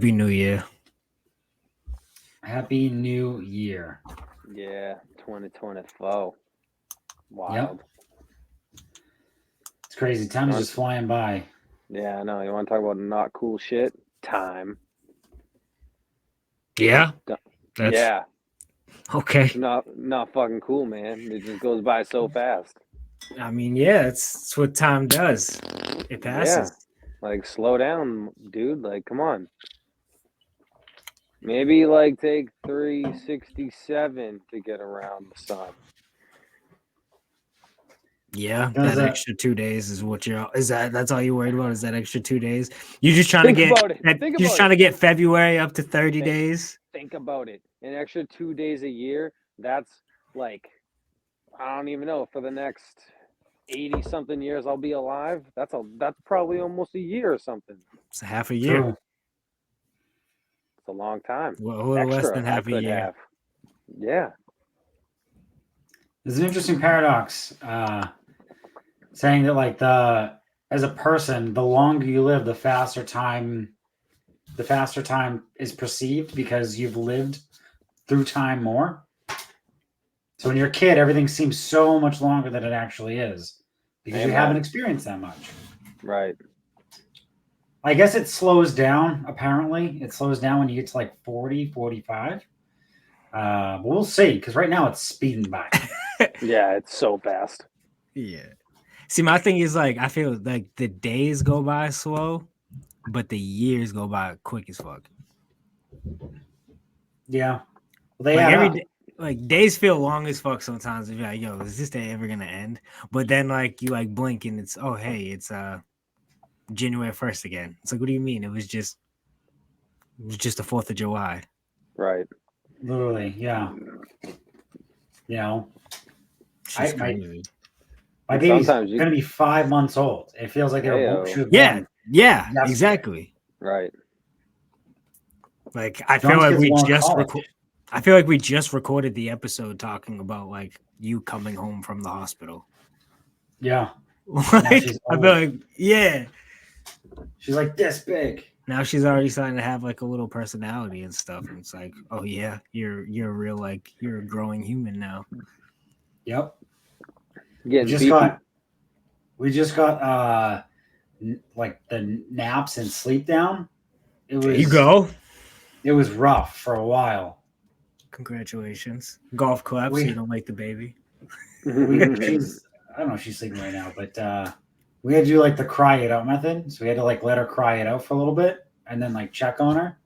Happy New Year. Happy New Year. Yeah, 2024. Wild. Yep. It's crazy. Time is just flying by. Yeah, I know. You want to talk about not cool shit? Time. Yeah. Yeah. Okay. Not fucking cool, man. It just goes by so fast. I mean, yeah, it's what time does. It passes. Yeah. Like, slow down, dude. Like, come on. Maybe, like, take 367 to get around the sun. Yeah, that extra 2 days is what that's all you're worried about? Is that extra 2 days? You're just trying to get February up to 30 days? Think about it. An extra 2 days a year, that's like, I don't even know, for the next 80 something years I'll be alive. That's probably almost a year or something. It's a half a year. True. It's a long time. Well, a little less than half a year. Yeah. There's an interesting paradox saying that, like, as a person, the longer you live, the faster time is perceived because you've lived through time more. So when you're a kid, everything seems so much longer than it actually is because you haven't experienced that much. Right. I guess it slows down, apparently. It slows down when you get to like 40, 45. But we'll see, because right now it's speeding by. Yeah, it's so fast. Yeah. See, my thing is, like, I feel like the days go by slow, but the years go by quick as fuck. Yeah. Well, like days feel long as fuck sometimes. If you're like, yo, is this day ever gonna end? But then, like, you like blink and it's, oh hey, it's January 1st again. It's like, what do you mean? It was just the 4th of July. Right. Literally, yeah. You know, my baby's gonna be 5 months old. It feels like they were born. Yeah, exactly. Right. Like, I feel like we just recorded the episode talking about, like, you coming home from the hospital. Yeah. Like, I feel like, yeah. She's like this big. Now she's already starting to have like a little personality and stuff. And it's like, oh yeah, you're a real, like, you're a growing human now. Yep. We just got like the naps and sleep down. There you go. It was rough for a while. Congratulations. Golf clap so you don't like the baby. I don't know if she's sleeping right now, but we had to do like the cry it out method. So we had to like let her cry it out for a little bit and then like check on her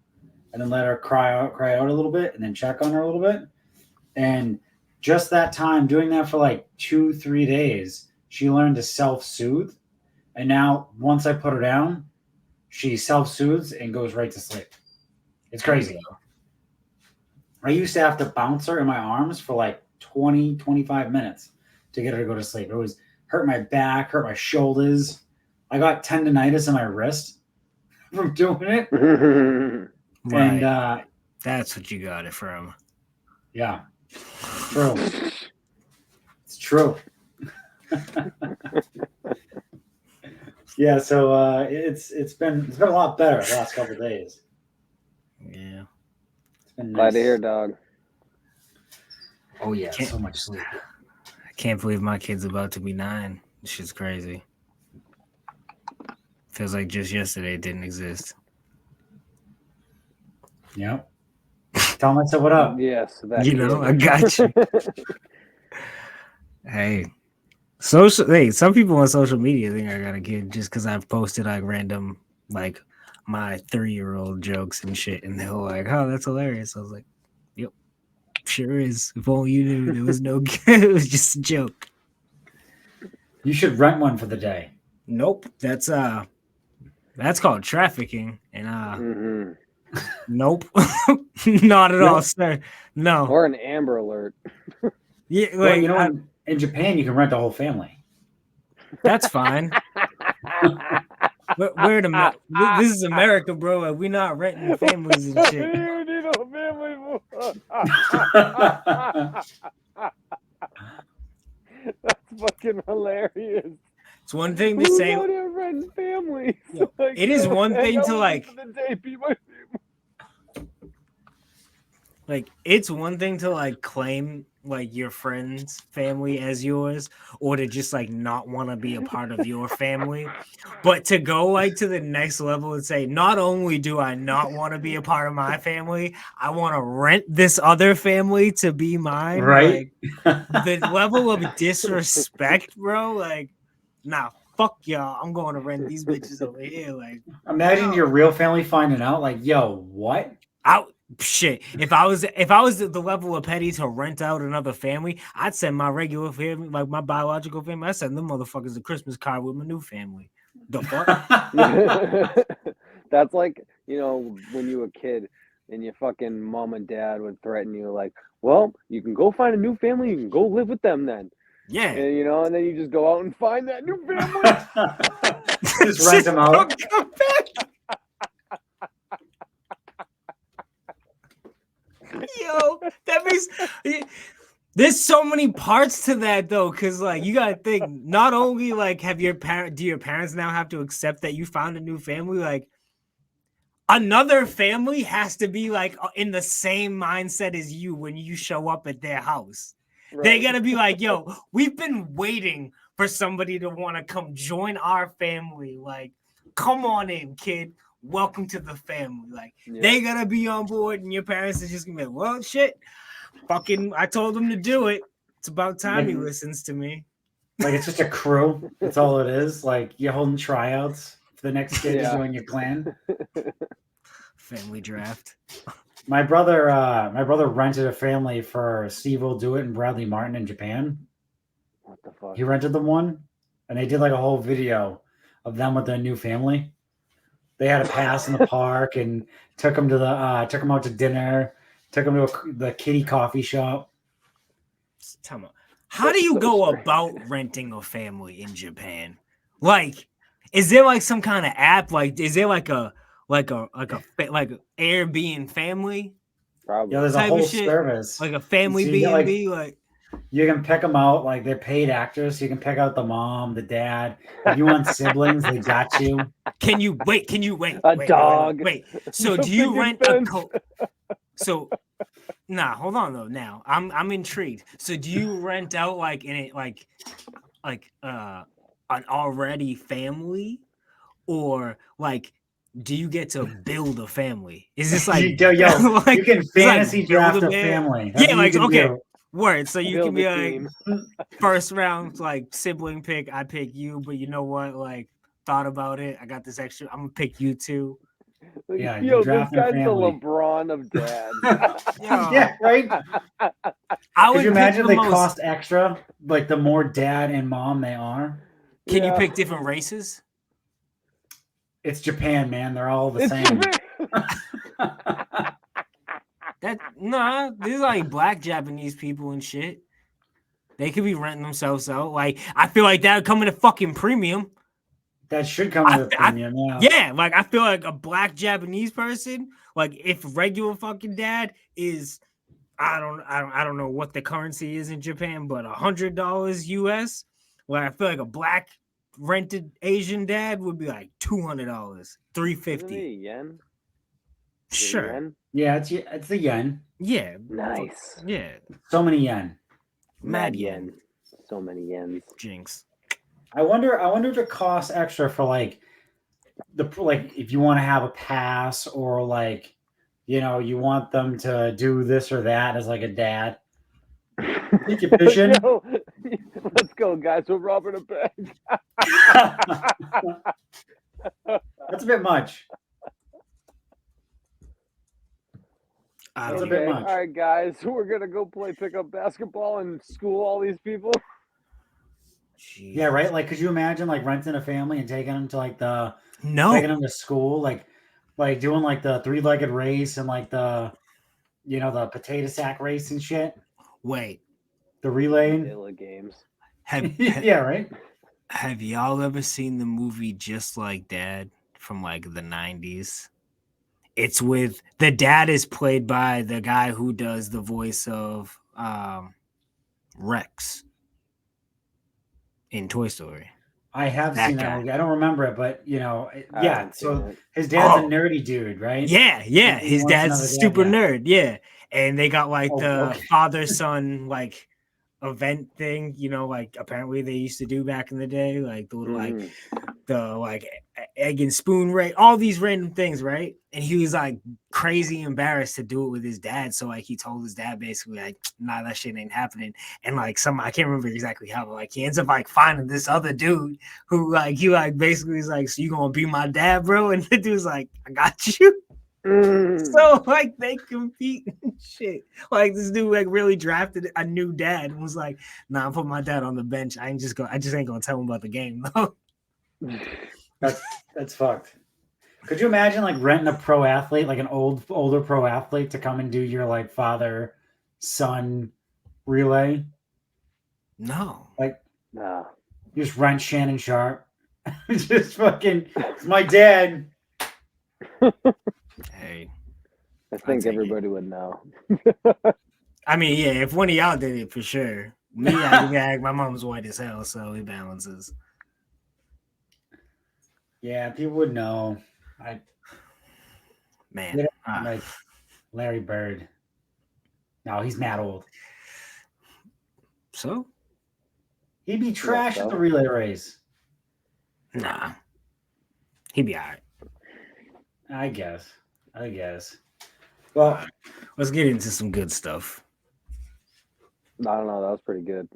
and then let her cry out a little bit and then check on her a little bit. And just that time doing that for like 2-3 days, she learned to self-soothe. And now once I put her down, she self-soothes and goes right to sleep. It's crazy. I used to have to bounce her in my arms for like 20-25 minutes to get her to go to sleep. It was hurt my back, hurt my shoulders. I got tendonitis in my wrist from doing it. Right. And that's what you got it from. Yeah. True. It's true. Yeah, so it's been a lot better the last couple of days. Yeah. It's been nice. Glad to hear, dog. Oh yeah, so much sleep. I can't believe my kid's about to be 9. This shit's crazy. Feels like just yesterday it didn't exist. Yep. Tell him I said what up. Yes. I got you. Hey. Some people on social media think I got a kid just because I've posted like random, like, my 3-year-old jokes and shit, and they're like, oh, that's hilarious. I was like, yep, sure is. If only you knew there was no it was just a joke. You should rent one for the day. Nope. That's called trafficking. And nope. Not at all, sir. No. Or an Amber Alert. Yeah, well, you know, in Japan you can rent the whole family. That's fine. Wait a minute. This is America, bro. We're not renting families and shit. You need a family. That's fucking hilarious. It's one thing to say. Renting families. Yo, it is one thing to like. like it's one thing to like claim like your friend's family as yours or to just like not want to be a part of your family, but to go like to the next level and say not only do I not want to be a part of my family, I want to rent this other family to be mine. Right? Like the level of disrespect, bro, like nah, fuck y'all, I'm going to rent these bitches over here. Like Imagine no, your real family finding out, like, yo, what? out shit. If I was at the level of petty to rent out another family, I'd send my regular family, like my biological family, I send them motherfuckers a Christmas card with my new family. The fuck? That's like, when you were a kid and your fucking mom and dad would threaten you like, well, you can go find a new family, you can go live with them then. Yeah. And then you just go out and find that new family. Just rent them out. Don't come back. Yo, that means there's so many parts to that though, because like you gotta think, not only like do your parents now have to accept that you found a new family, like another family has to be like in the same mindset as you when you show up at their house. They Right. gotta be like, yo, we've been waiting for somebody to want to come join our family. Like, come on in, kid. Welcome to the family. Like, they gotta be on board, and your parents are just gonna be like, well, shit, fucking, I told him to do it. It's about time he listens to me. Like it's just a crew. That's all it is. Like you're holding tryouts for the next kid to Yeah. join your clan. Family draft. My brother rented a family for Steve Will Do It and Bradley Martin in Japan. What the fuck? He rented them one, and they did like a whole video of them with their new family. They had a pass in the park and took them out to dinner, took them to the kitty coffee shop. Tell me, how do That's you so go strange. about renting a family in Japan? Like, is there like some kind of app? Like, is there like a Airbnb family Probably. Yeah, there's a type of whole shit? service. Like a family So you get, B&B? Like, you can pick them out, like they're paid actors. So you can pick out the mom, the dad. If you want siblings, they got you. can you wait? A dog. So do Jumping you in rent fence. so nah, hold on though. Now I'm intrigued. So do you rent out like in it like an already family, or like do you get to build a family? Is this like You go, yo, like you can it's like fantasy build draft a man? family. That's Yeah, what you like can okay, do. word. So you can Build be a like team. first round like sibling pick. I pick you, but you know what? Like thought about it. I got this extra. I'm gonna pick you too. Yeah, you Yo, this draft a guy's the family. LeBron of dads. Yeah, right? I Could you would pick imagine the they most. cost extra? Like the more dad and mom they are. Can you Yeah. pick different races? It's Japan, man. They're all the It's same. That nah, these like black Japanese people and shit. They could be renting themselves out. Like I feel like that would come in a fucking premium. That should come with a premium, yeah. Yeah, like I feel like a black Japanese person, like if regular fucking dad is, I don't know what the currency is in Japan, but $100 US. Well, I feel like a black rented Asian dad would be like $200, Isn't it $350. yen? Sure. Yen? Yeah, it's the yen. Yeah. Nice. Yeah. So many yen. Mad yen. So many yens. Jinx. I wonder if it costs extra for like if you want to have a pass or like you want them to do this or that as like a dad. Take you fishing. Yo, let's go, guys. We're robbing a bank. That's a bit much. That's a bit much. All right, guys. We're gonna go play pickup basketball and school all these people. Jeez. Yeah, right. Like, could you imagine like renting a family and taking them to like taking them to school, like doing like the 3-legged race and like the the potato sack race and shit. Wait, the relaying. Vanilla games. Yeah, right. Have y'all ever seen the movie Just Like Dad from like the 90s? It's with the dad is played by the guy who does the voice of Rex in Toy Story. I have That seen that guy. movie. I don't remember it, but I yeah. haven't seen So it. his dad's a Oh, nerdy dude, right? yeah, yeah. He His wants dad's a another dad. super Yeah. nerd. Yeah, and they got like Oh, the okay. father son like event thing. Like apparently they used to do back in the day, like the little Mhm. egg and spoon all these random things, right? And he was like crazy embarrassed to do it with his dad, so like he told his dad basically like, nah, that shit ain't happening. And like I can't remember exactly how, but like he ends up like finding this other dude who like he like basically is like, so you gonna be my dad, bro? And the dude's like, I got you. Mm. So like they compete and shit. Like this dude like really drafted a new dad and was like, nah, I'm putting my dad on the bench. I just ain't gonna tell him about the game though. That's fucked. Could you imagine like renting a pro athlete, like an older pro athlete, to come and do your like father son relay? No. Like Nah. you just rent Shannon Sharp. Just fucking it's my dad. Hey, I I'll think take it. everybody would know. I mean, yeah, if one of y'all did it for sure. Me, my mom's white as hell, so it balances. Yeah, people would know. I Man, like Larry Bird. No, he's mad old. so He'd be trash at the so relay race. nah, he'd be all right. I guess. Well, Let's get into some good stuff. I don't know. That was pretty good.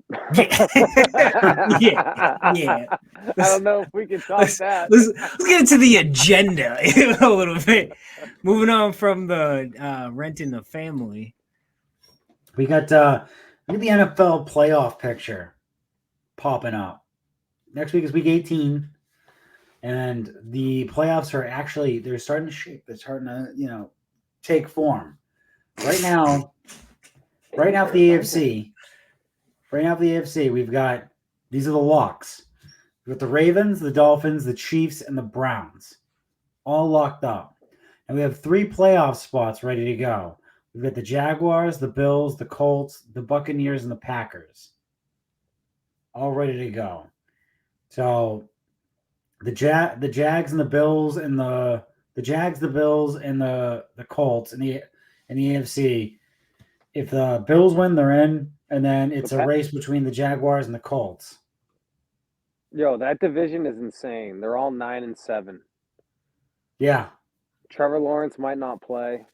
Yeah, yeah. I don't know if we can top that. Let's get into the agenda a little bit. Moving on from the renting a family. we got the NFL playoff picture popping up. Next week is week 18, and the playoffs are actually they're starting to shape. They're starting to take form. Right now for the AFC. Right now for the AFC, we've got these are the locks. We've got the Ravens, the Dolphins, the Chiefs, and the Browns, all locked up. And we have 3 playoff spots ready to go. We've got the Jaguars, the Bills, the Colts, the Buccaneers, and the Packers, all ready to go. So the Jags and the Bills and the Jags, the Bills, and the Colts and the AFC. If the Bills win, they're in, and then it's a race between the Jaguars and the Colts. Yo, that division is insane. They're all 9-7. Yeah, Trevor Lawrence might not play.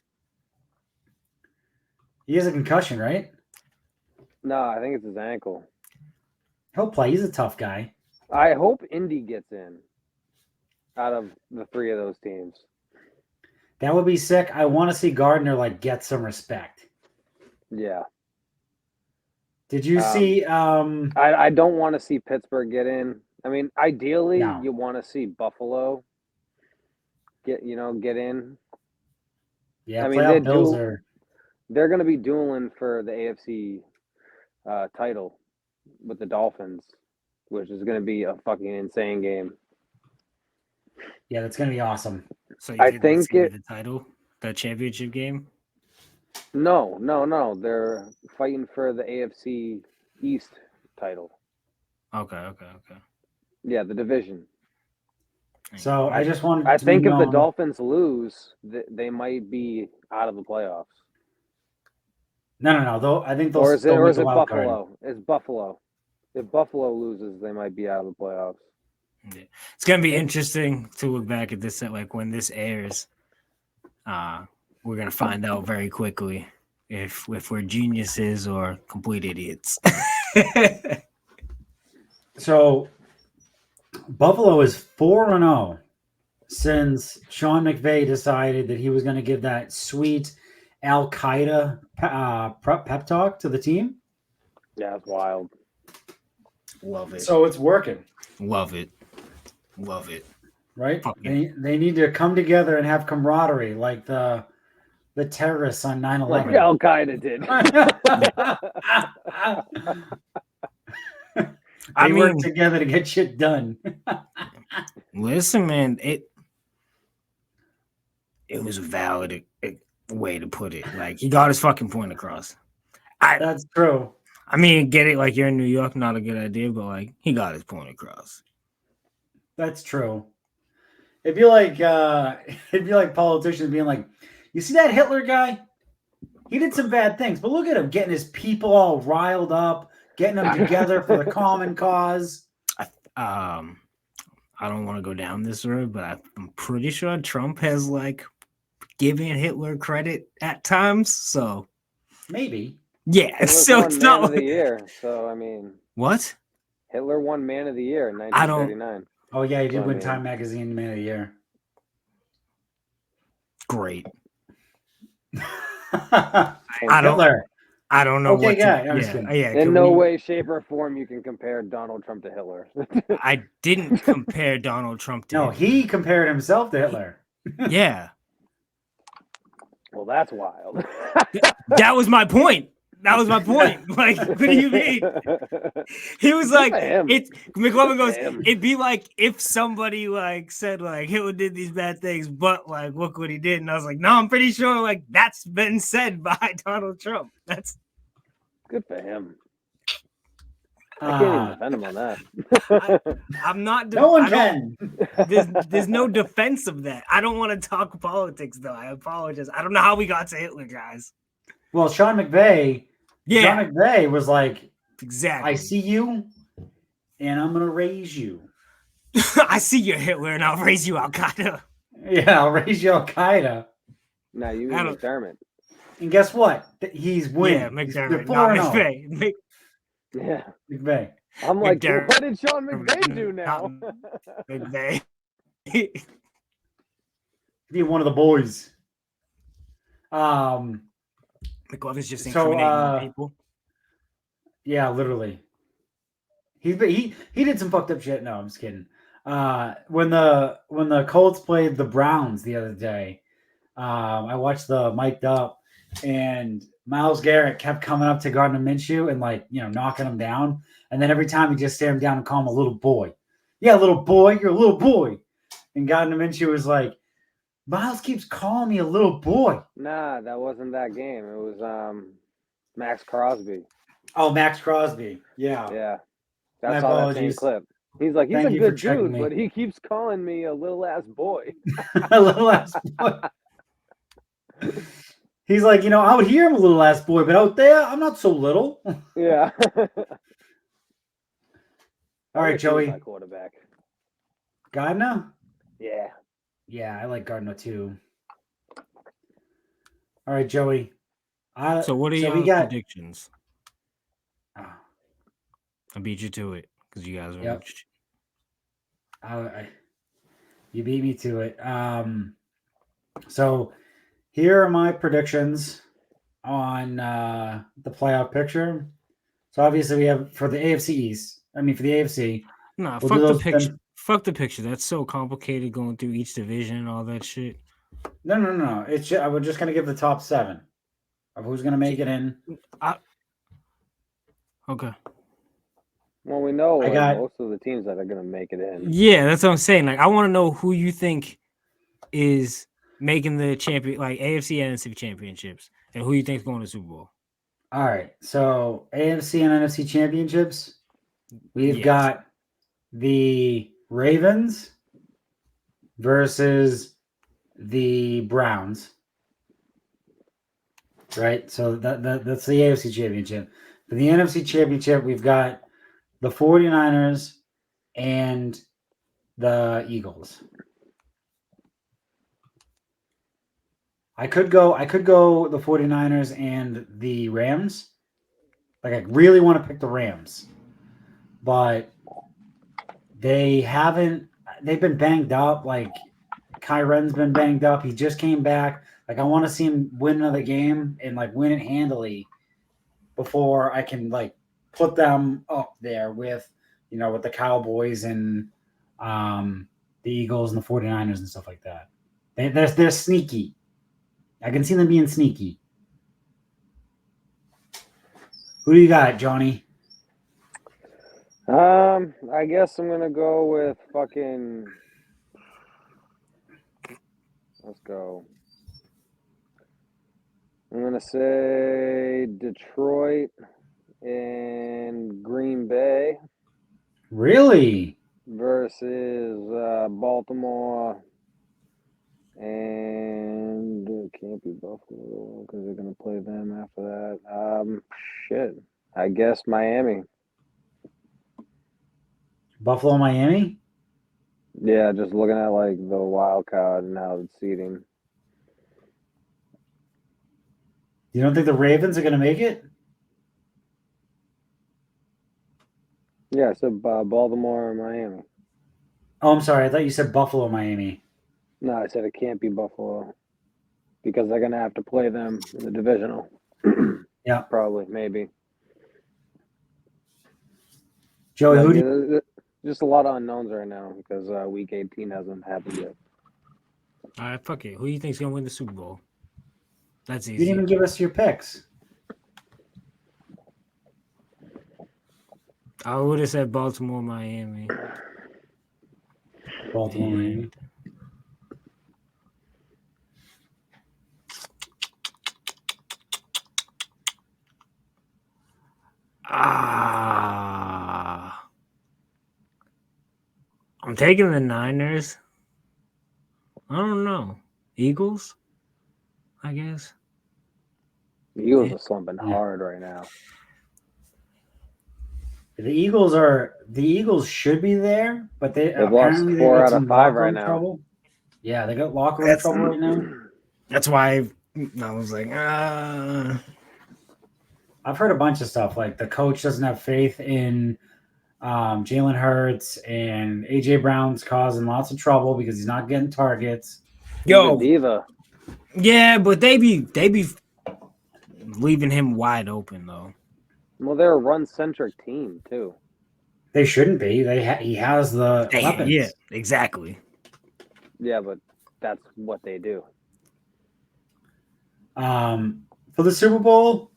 he has a concussion, right? No, I think it's his ankle. He'll play. He's a tough guy. I hope Indy gets in out of the 3 of those teams. That would be sick. I want to see Gardner like get some respect. Yeah. Did you see? I don't want to see Pittsburgh get in. I mean, ideally, No. you want to see Buffalo get in. Yeah, I mean, playoff Bills are. they're going to be dueling for the AFC title with the Dolphins, which is going to be a fucking insane game. Yeah, that's going to be awesome. So you I think think it's the title, the championship game? No. They're fighting for the AFC East title. Okay. Yeah, the division. So I just wanted. I to be think if the known. Dolphins lose, they might be out of the playoffs. No. Though I think they'll. Or is it make a wild Buffalo? card. It's Buffalo. If Buffalo loses, they might be out of the playoffs. Yeah. It's gonna be interesting to look back at this. Like when this airs, we're gonna find out very quickly if we're geniuses or complete idiots. So Buffalo is 4-0 since Sean McVay decided that he was going to give that sweet Al Qaeda pep talk to the team. Yeah, it's wild. Love it. So it's working. Love it. Right? Fucking. They need to come together and have camaraderie like the terrorists on 9/11. Like Al Qaeda did. They work together to get shit done. Listen, man, it was a valid way to put it. Like he got his fucking point across. That's true. I mean, get it? Like you're in New York, not a good idea, but like he got his point across. That's true. It'd be like politicians being like, "You see that Hitler guy? He did some bad things, but look at him getting his people all riled up, getting them together for the common cause." I don't want to go down this road, but I'm pretty sure Trump has like given Hitler credit at times. So Maybe. yeah, Hitler's so won it's Man not of the Year. So I mean, what Hitler won Man of the Year in I don't. 1939. Oh yeah, he did So, I win mean- Time Magazine Man of the Year. Great. I I don't. Hitler. I don't know Okay, what. guy. To, I'm just yeah, kidding. yeah. In can no we- way, shape, or form you can compare Donald Trump to Hitler. I didn't compare Donald Trump to. No, Hitler. he compared himself to Hitler. Yeah, Well, that's wild. that was my point. That was my point. Like, what do you mean? He was Good like, for him. it's McLovin Good goes, for him. it'd be like if somebody like said like Hitler did these bad things, but like look what he did. And I was like, no, I'm pretty sure like that's been said by Donald Trump. That's Good for him. I can't even defend him on that. I'm not No one I don't- can. there's no defense of that. I don't want to talk politics though. I apologize. I don't know how we got to Hitler, guys. Well, Sean McVay. Yeah, Sean McVay was like, exactly. "I see you, and I'm gonna raise you." I see you, Hitler, and I'll raise you Al Qaeda. Yeah, I'll raise you Al Qaeda. Now you I mean don't- McDermott. And guess what? He's winning. Yeah, He's McDermott, 4-0. not McVay. Yeah. McVay. I'm like, McDermott. what did Sean McVay do now? McVay. Be one of the boys. McLovin's just So, incriminating on people. Yeah, literally. He did some fucked up shit. No, I'm just kidding. When the Colts played the Browns the other day, I watched the mic'd up, and Myles Garrett kept coming up to Gardner Minshew and like knocking him down, and then every time he just stare him down and call him a little boy. Yeah, little boy, you're a little boy. And Gardner Minshew was like, Miles keeps calling me a little boy. Nah, that wasn't that game. It was Max Crosby. Oh, Max Crosby. Yeah. Yeah. My That's all that same apologies. clip. He's like, he's Thank a you for good checking dude, me. but he keeps calling me a little ass boy. A little ass boy. He's like, out here I'm a little ass boy, but out there I'm not so little. Yeah. All right, Joey. My quarterback. Gardner? Yeah. Yeah, I like Gardner too. All right, Joey. So what are so your we got- predictions? Oh, I beat you to it because you guys are. Yep. You beat me to it. So here are my predictions on the playoff picture. So obviously we have for the AFC East. I mean for the AFC. Nah, We'll fuck do the those picture. then. Fuck the picture. That's so complicated going through each division and all that shit. No. It's just, we're just gonna give the top 7 of who's gonna make it in. Okay. Well, we know I got- most of the teams that are going to make it in. Yeah, that's what I'm saying. Like, I want to know who you think is making the champion, like AFC and NFC championships, and who you think is going to the Super Bowl. All right. So AFC and NFC championships. We've Yes. got the Ravens versus the Browns. Right? So that's the AFC championship. For the NFC championship, we've got the 49ers and the Eagles. I could go the 49ers and the Rams. Like I really want to pick the Rams. But they've been banged up. Like Kyren's been banged up. He just came back. Like I want to see him win another game and like win it handily before I can like put them up there with with the Cowboys and the Eagles and the 49ers and stuff like that. They're sneaky. I can see them being sneaky. Who do you got, Johnny? I guess I'm gonna go with fucking. Let's go. I'm gonna say Detroit and Green Bay. Really? versus Baltimore, and it can't be Buffalo because they're gonna play them after that. Shit. I guess Miami. Buffalo, Miami. Yeah, just looking at like the wild card and how it's seeding. You don't think the Ravens are going to make it? Yeah, so Baltimore or Miami. Oh, I'm sorry. I thought you said Buffalo, Miami. No, I said it can't be Buffalo because they're gonna have to play them in the divisional. Yeah. Probably, maybe. Joey, Like, who do you, just a lot of unknowns right now because Week 18 hasn't happened yet. All right, fuck it. Who do you think's gonna win the Super Bowl? That's you didn't easy. even give us your picks? I would have said Baltimore, Miami. Baltimore, Miami. I'm taking the Niners. I don't know. Eagles, I guess. The Eagles are slumping Yeah. hard right now. The Eagles should be there, but They've apparently lost they 4 got out of some 5 locker right room now. trouble. Yeah, they got locker room trouble right now. That's why I was like, I've heard a bunch of stuff like the coach doesn't have faith in Jalen Hurts, and AJ Brown's causing lots of trouble because he's not getting targets. He's a yo, diva. yeah, but they be leaving him wide open though. Well, they're a run-centric team too. They shouldn't be. He has the weapons. Yeah, exactly. Yeah, but that's what they do. For the Super Bowl,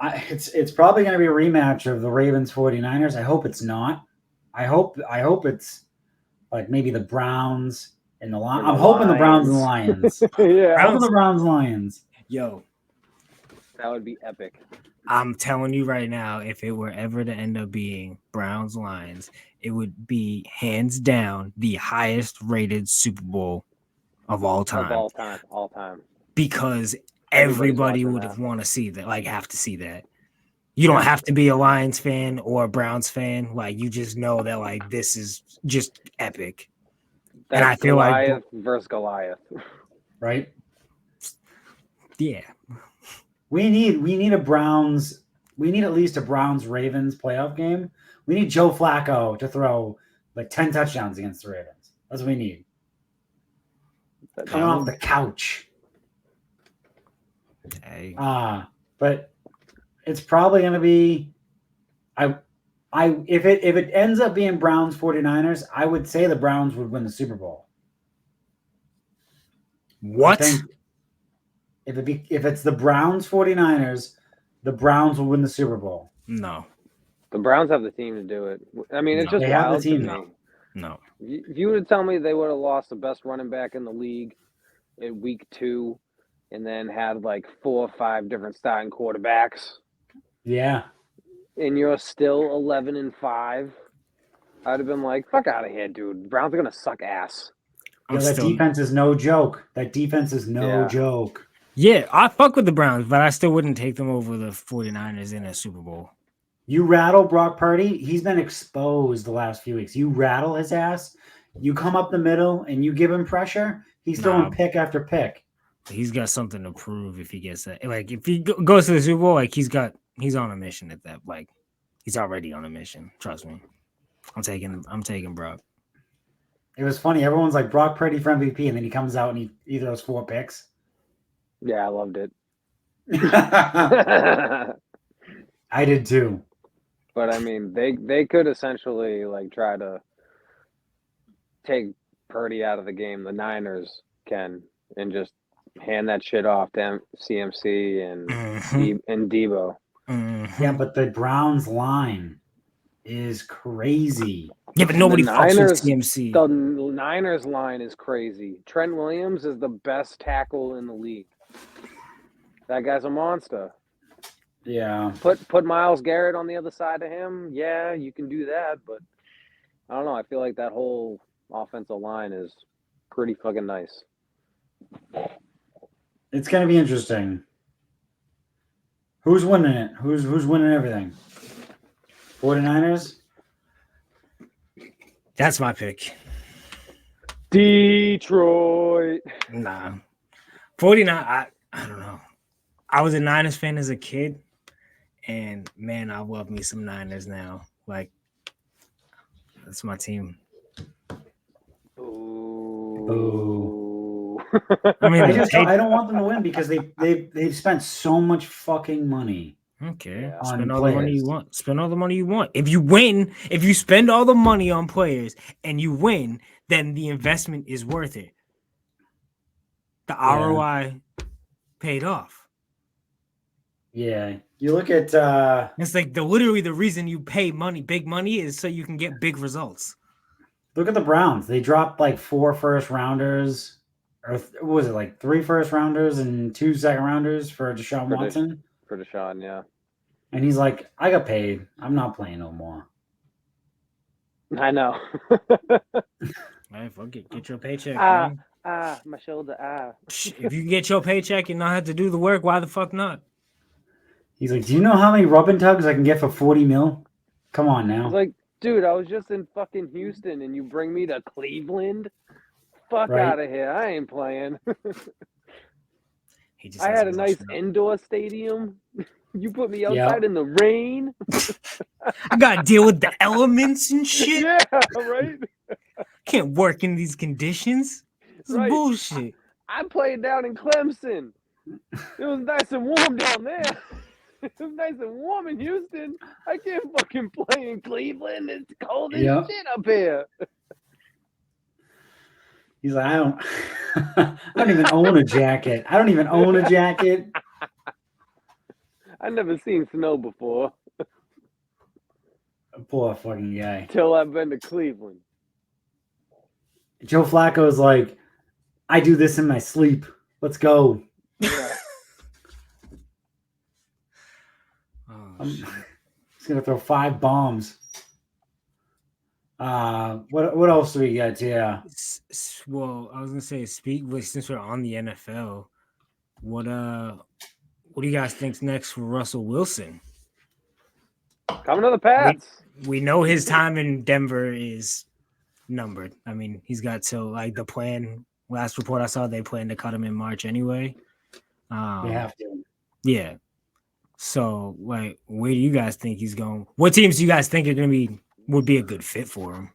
it's probably going to be a rematch of the Ravens 49ers. I hope it's not. I hope it's like maybe the Browns and the Lions. I'm hoping the Browns and the Lions. Yeah. I'm hoping the Browns and Lions. Yo, that would be epic. I'm telling you right now, if it were ever to end up being Browns Lions, it would be hands down the highest rated Super Bowl of all time. Of all time. Because Everybody's everybody watching would that. want to see that, like have to see that. You don't have to be a Lions fan or a Browns fan. Like you just know that like this is just epic. That's and I feel Goliath like versus Goliath. Right? Yeah. We need a Browns. We need at least a Browns Ravens playoff game. We need Joe Flacco to throw like 10 touchdowns against the Ravens. That's what we need. Coming off the couch. Hey. But it's probably going to be if it ends up being Browns 49ers, I would say the Browns would win the Super Bowl. What? I think if it's the Browns 49ers, the Browns will win the Super Bowl. No. The Browns have the team to do it. I mean, it's just They have the wild to team. me. No. If you would tell me they would have lost the best running back in the league in week 2 and then had like 4 or 5 different starting quarterbacks. Yeah. And you're still 11-5, I'd have been like, fuck out of here, dude. The Browns are going to suck ass. Defense is no joke. That defense is no joke. Yeah, I fuck with the Browns, but I still wouldn't take them over the 49ers in a Super Bowl. You rattle Brock Purdy, he's been exposed the last few weeks. You rattle his ass, you come up the middle, and you give him pressure, he's throwing pick after pick. He's got something to prove if he gets that. Like, if he goes to the Super Bowl, like, he's on a mission at that. Like, he's already on a mission. Trust me. I'm taking Brock. It was funny. Everyone's like, Brock Purdy for MVP, and then he comes out and he throws 4 picks. Yeah, I loved it. I did too. But I mean, they could essentially like try to take Purdy out of the game. The Niners can and just hand that shit off to CMC and Debo. Yeah, but the Browns line is crazy. Yeah, but nobody fucks with CMC. The Niners line is crazy. Trent Williams is the best tackle in the league. That guy's a monster. Yeah. Put Myles Garrett on the other side of him. Yeah, you can do that, but I don't know. I feel like that whole offensive line is pretty fucking nice. It's gonna be interesting. Who's winning it? Who's winning everything? 49ers? That's my pick. Detroit. Nah. 49, I don't know. I was a Niners fan as a kid, and man, I love me some Niners now. Like, that's my team. Ooh. I mean, I don't want them to win because they've spent so much fucking money. Okay, Yeah. spend On all the money you players. want. Spend all the money you want. If you win, if you spend all the money on players and you win, then the investment is worth it. The ROI paid off. Yeah. You look at It's like literally the reason you pay money, big money, is so you can get big results. look at the Browns. They dropped like 4 first rounders, or what was it, like 3 first rounders and 2 second rounders for Deshaun Watson? For Deshaun, yeah. And he's like, I got paid. I'm not playing no more. I know. Hey, fuck it. Get your paycheck, Ah, man. my shoulder, If you can get your paycheck and not have to do the work, why the fuck not? He's like, do you know how many rub and tugs I can get for 40 mil? Come on It's now. like, dude, I was just in fucking Houston and you bring me to Cleveland? Fuck Right. out of here. I ain't playing. He just I has had a to nice brush it up. indoor stadium. You put me Yeah. outside in the rain. I gotta deal with the elements and shit. Yeah, right? Can't work in these conditions. This is Right. bullshit. I played down in Clemson. It was nice and warm down there. It was nice and warm in Houston. I can't fucking play in Cleveland. It's cold as Yeah. shit up here. He's like, I don't even own a jacket. I don't even own a jacket. I never seen snow before Poor fucking guy. till I've been to Cleveland. Joe Flacco's like, I do this in my sleep. Let's go. Yeah. Oh, I'm shit. just gonna throw 5 bombs. What else do we got? Yeah. Well, I was gonna say, since we're on the NFL, what do you guys think's next for Russell Wilson? Coming to the Pats. We know his time in Denver is numbered. I mean, he's got till like the plan. Last report I saw, they plan to cut him in March anyway. They have to. Yeah. So, like, where do you guys think he's going? What teams do you guys think would be a good fit for him?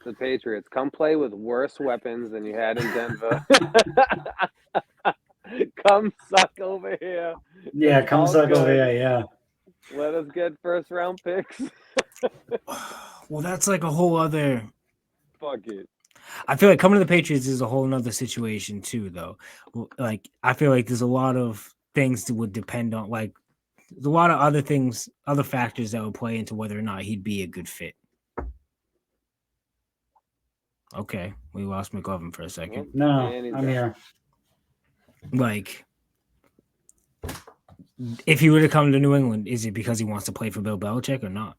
The Patriots. Come play with worse weapons than you had in Denver. Come suck over here. Yeah, It's come all suck over good. here, yeah. Let us get first round picks. Well, that's like a whole other. Fuck it. I feel like coming to the Patriots is a whole nother situation too, though. Like, I feel like there's a lot of things that would depend on, like, there's a lot of other things, other factors that would play into whether or not he'd be a good fit. Okay, we lost McLovin for a second. No, And he's I'm gone. here. Like, if he were to come to New England, is it because he wants to play for Bill Belichick or not?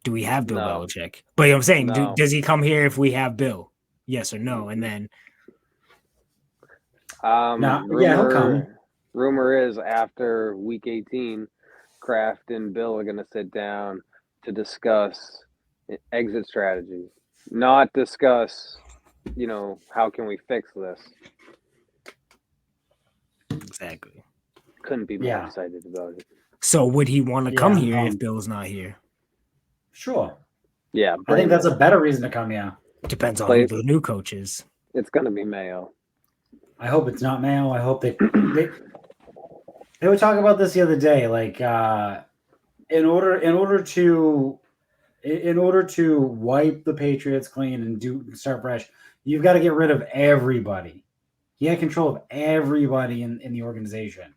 Do we have Bill No. Belichick? But you know what I'm saying, No. does he come here if we have Bill? Yes or no? And then Yeah, he'll come. Rumor is after week 18, Kraft and Bill are going to sit down to discuss exit strategies, not discuss, how can we fix this? exactly. Couldn't be more Yeah. excited about it. So would he want to come I'm here if pumped. Bill's not here? Sure. Yeah, I think that's a better reason to come, yeah. Depends on Play- who the new coach is. It's going to be Mayo. I hope it's not Mayo. I hope they were talking about this the other day. Like, in order to wipe the Patriots clean and start fresh, you've got to get rid of everybody. You have control of everybody in the organization.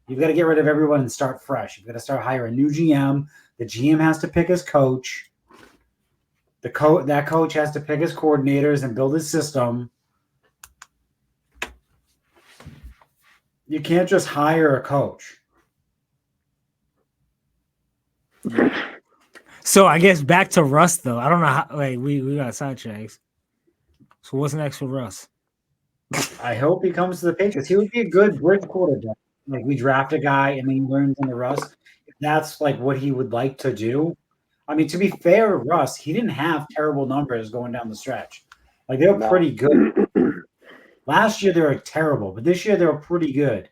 You've got to get rid of everyone and start fresh. You've got to start hiring a new GM. The GM has to pick his coach. That coach has to pick his coordinators and build his system. You can't just hire a coach. So I guess back to Russ though. I don't know how. Like we got sidetracks. So what's next for Russ? I hope he comes to the Patriots. He would be a good bridge quarterback. Like we draft a guy and then he learns into Russ. If that's like what he would like to do. I mean, to be fair to Russ, he didn't have terrible numbers going down the stretch. Like they were No. pretty good. Last year they were terrible, but this year they were pretty good.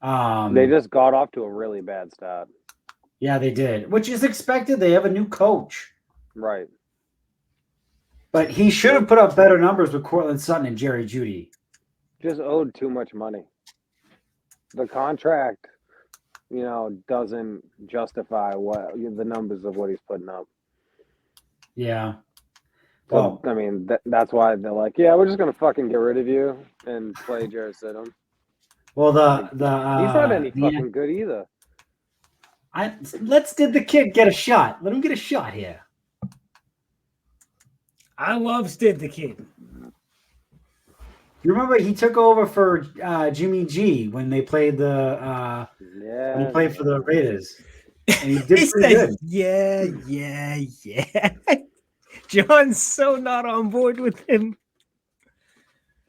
They just got off to a really bad start. Yeah, they did, which is expected. They have a new coach. Right. But he should have put up better numbers with Cortland Sutton and Jerry Jeudy. Just owed too much money. The contract, doesn't justify the numbers of what he's putting up. Yeah. So, Well, I mean, that's why they're like, yeah, we're just gonna fucking get rid of you and play Jarrett Stidham. well, He's not any fucking good either. Let's did the kid get a shot. Let him get a shot here. I love Stid the Kid. You remember he took over for Jimmy G when they played when he played for the Raiders, and he did He pretty says, good. yeah. John's so not on board with him.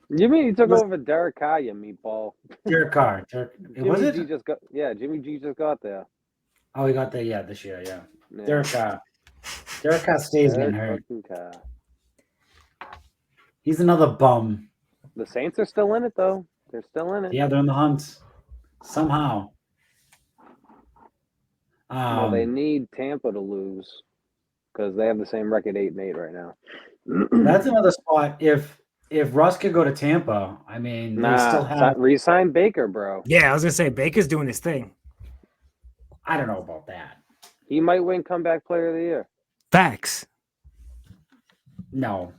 You mean he took over for Derek Carr, you meatball? Derek Carr. Was Jimmy it? Jimmy G just got there. Oh, he got there. Yeah, this year. Yeah. Yeah. Derek Carr. Derek Carr stays getting hurt. Carr. He's another bum. The Saints are still in it, though. They're still in it. Yeah, they're in the hunt somehow. Well, they need Tampa to lose because they have the same record 8-8 right now. That's another spot. If Russ could go to Tampa, I mean, they still have. Re-sign Baker, bro. Yeah, I was gonna say Baker's doing his thing. I don't know about that. He might win comeback player of the year. Facts. No.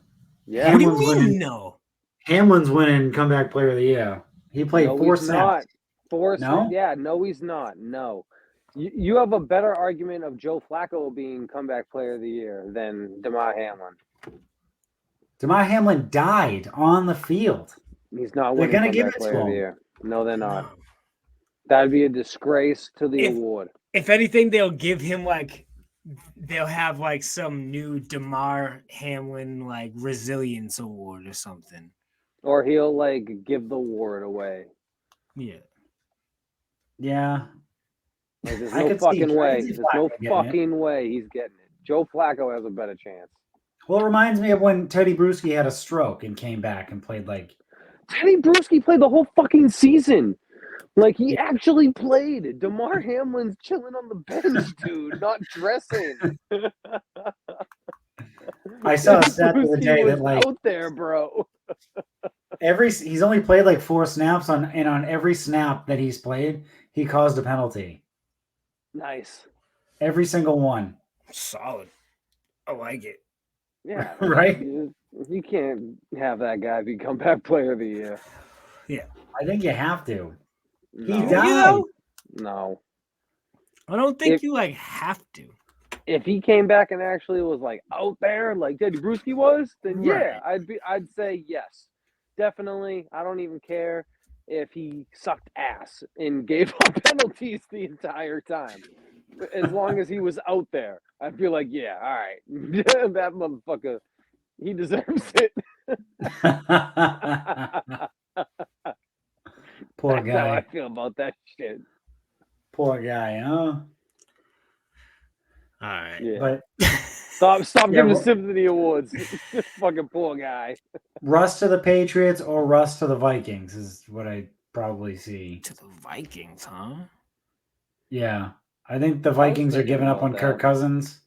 Yeah. What do you Hamlin's mean winning. no? Hamlin's winning comeback player of the year. He played No, 4 he's snaps. not. No? Yeah, no, he's not. No. You have a better argument of Joe Flacco being comeback player of the year than DeMar Hamlin. DeMar Hamlin died on the field. He's not They're winning gonna give comeback it player to of the him. year. No, they're not. That'd be a disgrace to the award. If anything, they'll have like some new DeMar Hamlin like resilience award or something. Or he'll like give the award away. Yeah. Yeah. Like, there's I no could see- fucking I way. could see There's no Flacco getting it. fucking way he's getting it. Joe Flacco has a better chance. Well, it reminds me of when Teddy Bruschi had a stroke and came back and played like. Teddy Bruschi played the whole fucking season. Like, he actually played. DeMar Hamlin's chilling on the bench, dude, not dressing. I saw a stat the other Bruschi day was that like out there, bro. he's only played like 4 snaps and on every snap that he's played, he caused a penalty. Nice. Every single one. Solid. I like it. Yeah. Right? You can't have that guy be comeback player of the year. I think you have to. He No. died. No. I don't think If- you like have to. If he came back and actually was like out there like Teddy Bruschi was, then yeah, I'd say yes. Definitely. I don't even care if he sucked ass and gave up penalties the entire time. As long as he was out there, I'd be like, yeah, all right. That motherfucker, he deserves it. Poor That's how I guy. feel about that shit. Poor guy, huh? All right. Yeah. But Stop Yeah, giving Ru- sympathy awards. Fucking poor guy. Russ to the Patriots or Russ to the Vikings is what I probably see. To the Vikings, huh? Yeah. I think the Vikings are thinking giving up about on Kirk that. Cousins.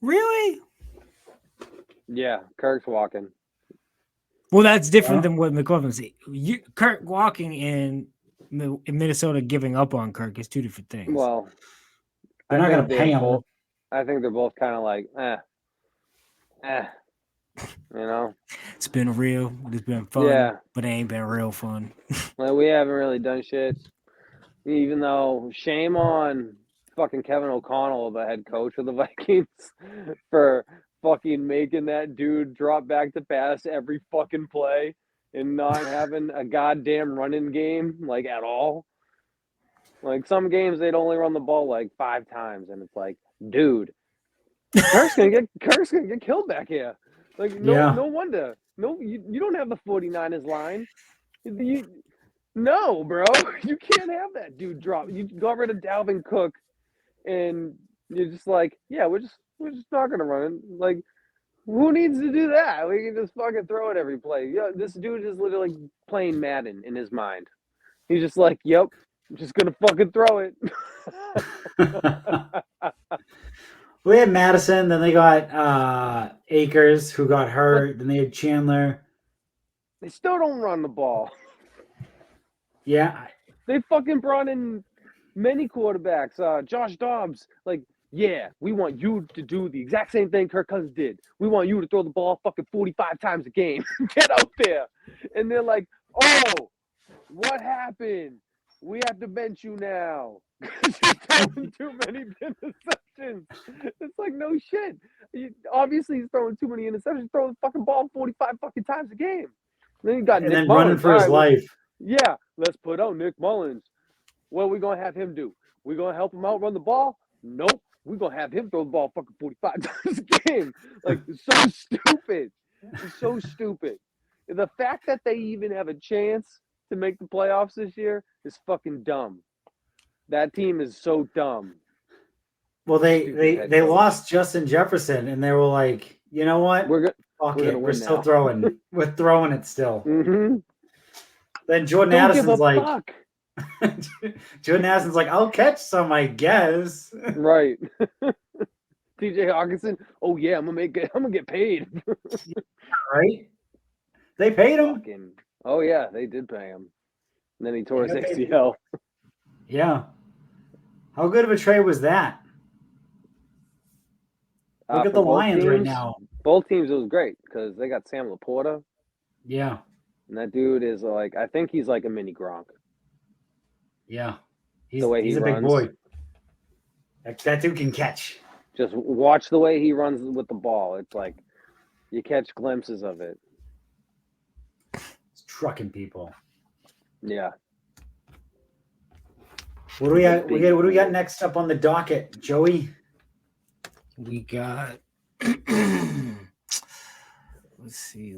Really? Yeah, Kirk's walking. Well, that's different Huh? than what McLovin said. Kirk walking and Minnesota giving up on Kirk is two different things. Well, They're not going to pay him. both. I think they're both kind of like, you know. It's been real. It's been fun. Yeah. But it ain't been real fun. Like, we haven't really done shit. Even though, shame on fucking Kevin O'Connell, the head coach of the Vikings, for fucking making that dude drop back to pass every fucking play and not having a goddamn running game, like, at all. Like, some games they'd only run the ball like 5 times, and it's like, dude, Kirk's gonna get killed back here. Like Yeah. no wonder. No, you don't have the 49ers line. No, bro, you can't have that dude drop. You got rid of Dalvin Cook, and you're just like, yeah, we're just not gonna run it. Like, who needs to do that? We can just fucking throw it every play. Yeah, this dude is literally playing Madden in his mind. He's just like, yep, I'm just gonna fucking throw it. We had Madison, then they got Akers, who got hurt. Then they had Chandler. They still don't run the ball. Yeah, They fucking brought in many quarterbacks. Josh Dobbs, like, yeah, we want you to do the exact same thing Kirk Cousins did. We want you to throw the ball fucking 45 times a game. Get out there. And they're like, oh, what happened? We have to bench you now. You're throwing too many interceptions. It's like, no shit. Obviously, he's throwing too many interceptions. Throw the fucking ball 45 fucking times a game. Then you got and Nick then Mullins. running for his life. Yeah, let's put out Nick Mullins. What are we going to have him do? We going to help him out run the ball? Nope. We're going to have him throw the ball fucking 45 times a game. Like, it's so stupid. It's so stupid. The fact that they even have a chance to make the playoffs this year is fucking dumb. That team is so dumb. Well, they lost Justin Jefferson, and they were like, you know what? Fuck it. We're still throwing. We're throwing it still. Mm-hmm. Then Jordan Addison's like, Jordan Addison's like, I'll catch some, I guess. Right. TJ Hawkinson. Oh yeah, I'm gonna get paid. Right? They paid him. Oh yeah, they did pay him. And then he tore his ACL. Yeah. How good of a trade was that? Look at the Lions right now. Both teams, it was great because they got Sam Laporta. Yeah. And that dude is like, I think he's like a mini Gronk. Yeah. He's a big boy. That dude can catch. Just watch the way he runs with the ball. It's like you catch glimpses of it. It's trucking people. Yeah. What do we got? What do we got next up on the docket, Joey? We got let's see.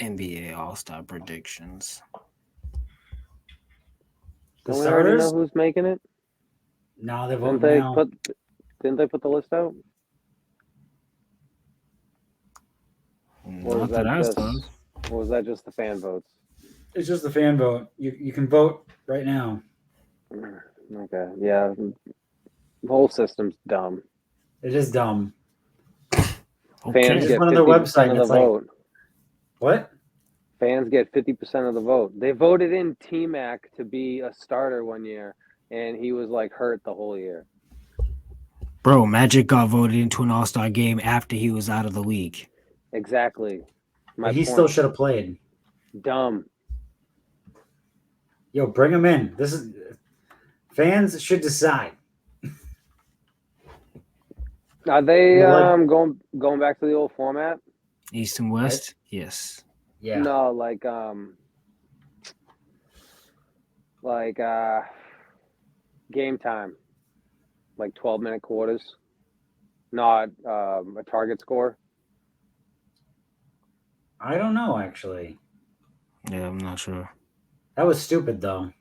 NBA All-Star predictions. Don't we already know who's making it? No, they're voting now. Didn't they put the list out? Or was that just the fan votes? It's just the fan vote. You can vote right now. Okay. Yeah. The whole system's dumb. It is dumb. Fans get 50% of the vote. What? Fans get 50% of the vote. They voted in T-Mac to be a starter one year, and he was like hurt the whole year. Bro, Magic got voted into an All-Star game after he was out of the league. Exactly. He still should have played. Dumb. Yo, bring him in. Fans should decide. Are they going back to the old format? East and West? Right? Yes. Yeah. No, game time. Like 12-minute quarters. Not a target score. I don't know, actually. Yeah, I'm not sure. That was stupid, though.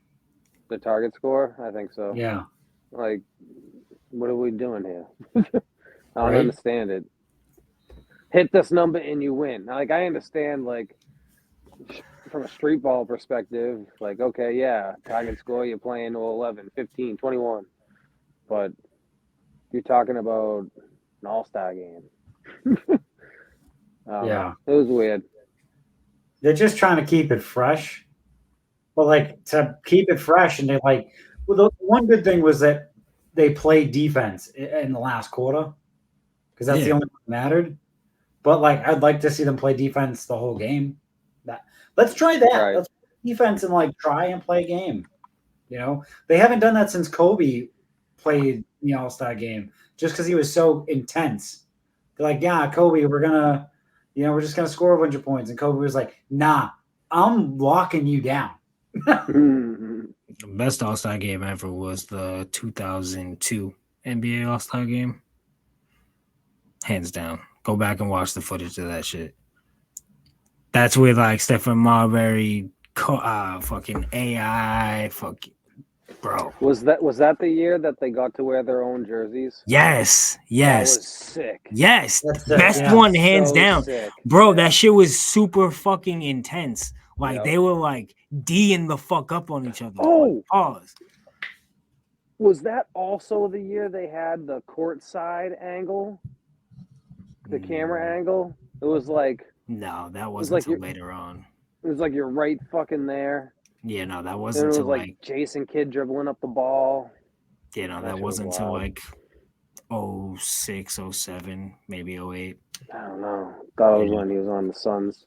The target score? I think so. Yeah. Like, what are we doing here? I don't understand it. Hit this number and you win. Like, I understand, like, from a street ball perspective, like, okay, yeah, target score, you're playing 11, 15, 21. But you're talking about an all-star game. Yeah. It was weird. They're just trying to keep it fresh. But, like, to keep it fresh, and they're like, well, the one good thing was that they played defense in the last quarter because that's the only thing that mattered. But, like, I'd like to see them play defense the whole game. Let's try that. Right. Let's play defense and, like, try and play a game. You know? They haven't done that since Kobe played the All-Star game just because he was so intense. They're like, yeah, Kobe, we're just going to score a bunch of points. And Kobe was like, nah, I'm locking you down. The best All Star game ever was the 2002 NBA All Star game. Hands down. Go back and watch the footage of that shit. That's with like Stephen Marbury, fucking AI, fucking bro. Was that the year that they got to wear their own jerseys? Yes, That was yes, sick. yes. That's sick, Best yeah. one, hands So down, sick. bro. Yeah. That shit was super fucking intense. Like Yep. they were like D'ing the fuck up on each other. Oh! Like, pause. Was that also the year they had the courtside angle? The camera angle? It was like No, that wasn't like until you're- later on. it was like you're right fucking there. Yeah, no, that And wasn't it was until like Jason Kidd dribbling up the ball. yeah, no, That that shit was wasn't until wild. like 06, 07, maybe 08. I don't know. Thought it was Yeah. when he was on the Suns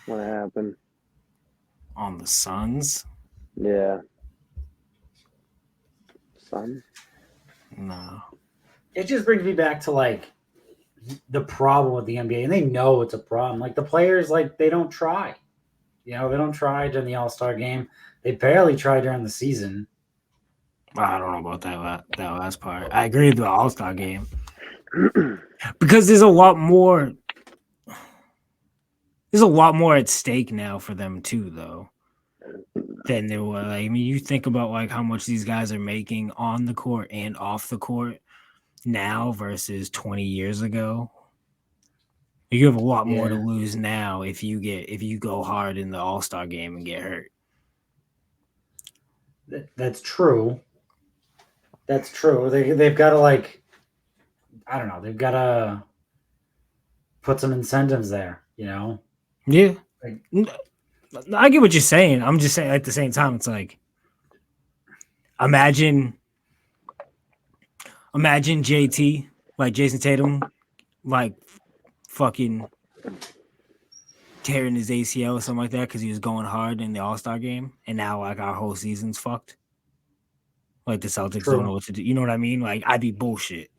when it happened. On the Suns? Yeah. Sun? No. It just brings me back to like the problem with the NBA, and they know it's a problem. Like the players, like they don't try. They don't try during the All Star game. They barely try during the season. I don't know about that last part. I agree with the All Star game because there's a lot more. There's a lot more at stake now for them too, though, than there were. Like, I mean, you think about like how much these guys are making on the court and off the court now versus 20 years ago. You have a lot more to lose now if you go hard in the All Star game and get hurt. That's true. That's true. They've got to like, I don't know. They've got to put some incentives there. Yeah, Like, I get what you're saying. I'm just saying at the same time, it's like imagine JT, like Jason Tatum, like fucking tearing his ACL or something like that because he was going hard in the All Star game, and now like our whole season's fucked. Like the Celtics don't know what to do. You know what I mean? Like I'd be bullshit.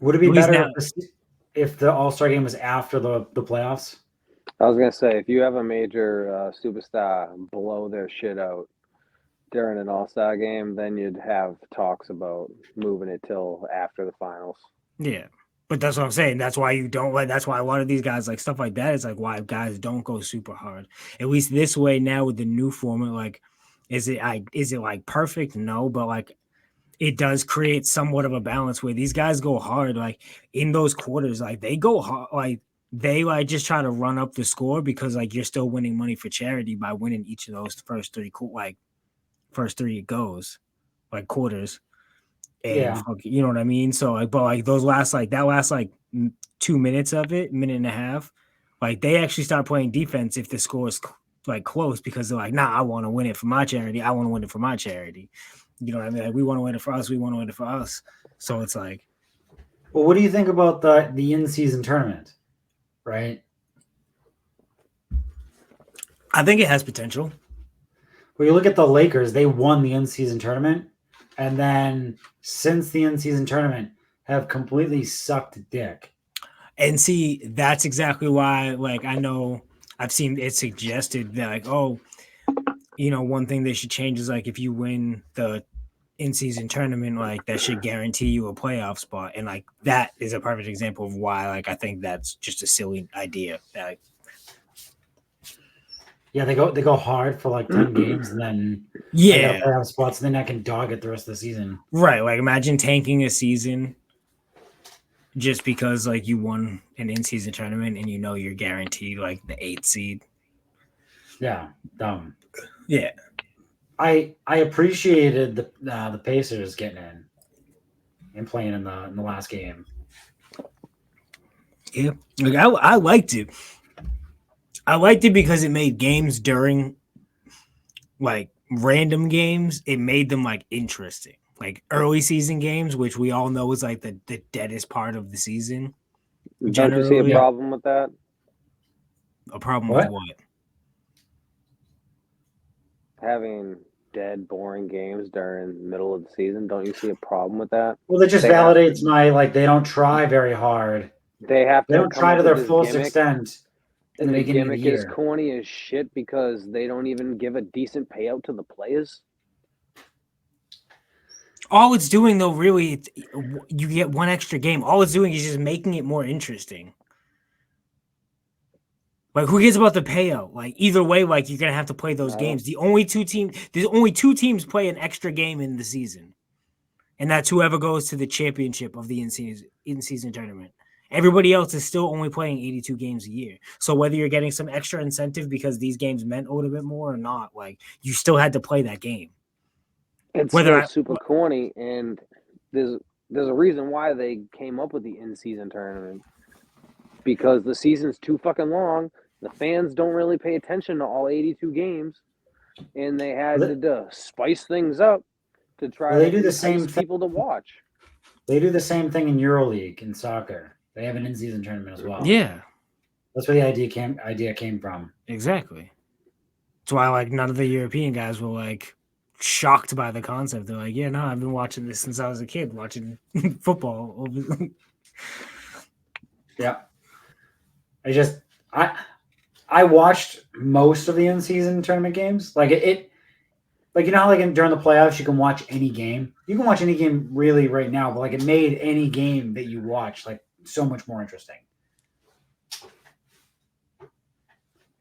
Would it be At least better now- if the All Star game was after the playoffs? I was gonna say, if you have a major superstar blow their shit out during an All-Star game, then you'd have talks about moving it till after the finals. Yeah. But that's what I'm saying. That's why you don't like. That's why a lot of these guys like stuff like that is like why guys don't go super hard. At least this way now with the new format, like, is it like perfect? No, but like it does create somewhat of a balance where these guys go hard. Like in those quarters, like they go hard. Like they like just try to run up the score because like you're still winning money for charity by winning each of those first three goes like quarters. And you know what I mean? So like, but like those last 2 minutes of it, minute and a half, like they actually start playing defense if the score is like close because they're like, nah, I want to win it for my charity. I want to win it for my charity. You know what I mean? Like we want to win it for us. We want to win it for us. So it's like, well, what do you think about the in-season tournament? Right? I think it has potential. Well, you look at the Lakers; they won the in-season tournament, and then since the in-season tournament, have completely sucked dick. And see, that's exactly why. Like I know I've seen it suggested that like, oh, one thing they should change is like if you win the in-season tournament, like that should guarantee you a playoff spot, and like that is a perfect example of why like I think that's just a silly idea. Like, yeah, they go hard for like 10 games, and then yeah, they got playoff spots, and then I can dog it the rest of the season. Right? Like imagine tanking a season just because like you won an in-season tournament and you're guaranteed like the 8th seed. Yeah, dumb. Yeah. I appreciated the Pacers getting in and playing in the last game. Yeah, like I liked it. I liked it because it made games during like random games. It made them like interesting, like early season games, which we all know is like the deadest part of the season. Don't you see a problem with that? A problem with what? Having dead, boring games during the middle of the season. Don't you see a problem with that? Well, that just validates my like they don't try very hard. They don't try to their fullest extent in the beginning of the year. Is corny as shit because they don't even give a decent payout to the players. All it's doing though, really, you get one extra game. All it's doing is just making it more interesting. Like, who cares about the payout? Like, either way, like you're gonna have to play those games. There's only two teams play an extra game in the season, and that's whoever goes to the championship of the in-season tournament. Everybody else is still only playing 82 games a year. So whether you're getting some extra incentive because these games meant a little bit more or not, like you still had to play that game. It's still super corny, and there's a reason why they came up with the in-season tournament, because the season's too fucking long. The fans don't really pay attention to all 82 games, and they had to spice things up to try to do the entice same people to watch. They do the same thing in EuroLeague in soccer. They have an in-season tournament as well. Yeah, that's where the idea came from. Exactly. That's why like none of the European guys were like shocked by the concept. They're like, yeah, no, I've been watching this since I was a kid, watching football. Yeah. I watched most of the in-season tournament games. Like it like you know how like during the playoffs you can watch any game. You can watch any game really right now, but like it made any game that you watch like so much more interesting.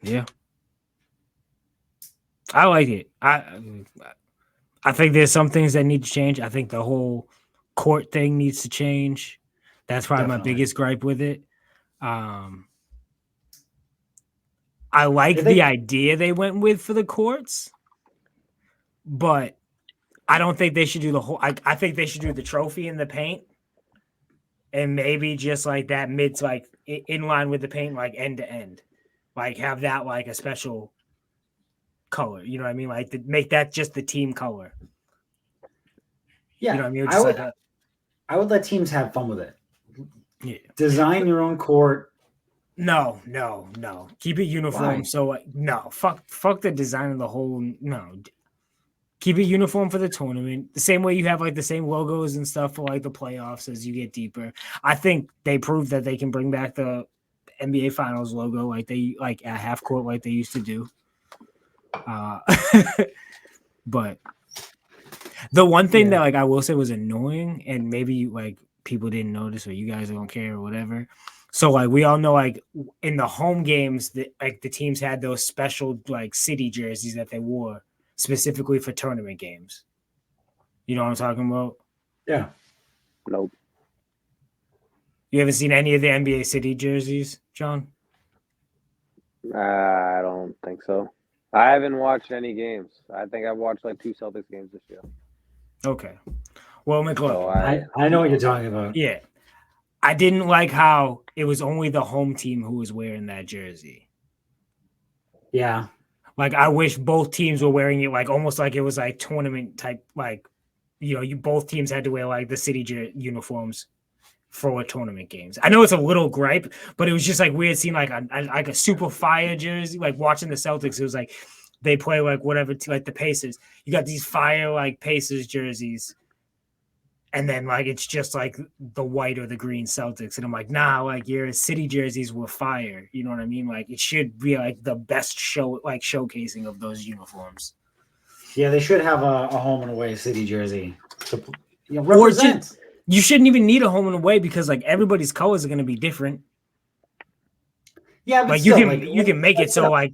Yeah. I like it. I think there's some things that need to change. I think the whole court thing needs to change. That's probably my biggest gripe with it. I like the idea they went with for the courts, but I don't think they should do the whole. I think they should do the trophy in the paint, and maybe just like that mid's like in line with the paint, like end to end, like have that like a special color. You know what I mean? Like make that just the team color. Yeah, you know what I mean? Just I would let teams have fun with it. Yeah. Design your own court. No. Keep it uniform. Why? So no, fuck the design of the whole. No, keep it uniform for the tournament. The same way you have like the same logos and stuff for like the playoffs as you get deeper. I think they proved that they can bring back the NBA Finals logo like they like at half court like they used to do. But the one thing that like I will say was annoying, and maybe like people didn't notice or you guys don't care or whatever. So like we all know like in the home games that like the teams had those special like city jerseys that they wore specifically for tournament games. You know what I'm talking about? Yeah. Nope. You haven't seen any of the NBA city jerseys, John? I don't think so. I haven't watched any games. I think I've watched like 2 Celtics games this year. Okay. Well, I know what you're talking about. Yeah. I didn't like how it was only the home team who was wearing that jersey. Yeah. Like I wish both teams were wearing it like almost like it was like tournament type, like, you know, you both teams had to wear like the city uniforms for tournament games. I know it's a little gripe, but it was just like weird seeing like a super fire jersey, like watching the Celtics. It was like they play like whatever, like the Pacers. You got these fire like Pacers jerseys. And then like it's just like the white or the green Celtics, and I'm like, nah, like your city jerseys were fire. You know what I mean? Like it should be like the best show, like showcasing of those uniforms. Yeah, they should have a home and away city jersey to represent. You shouldn't even need a home and away because like everybody's colors are going to be different. Yeah, but like still, you can make it so like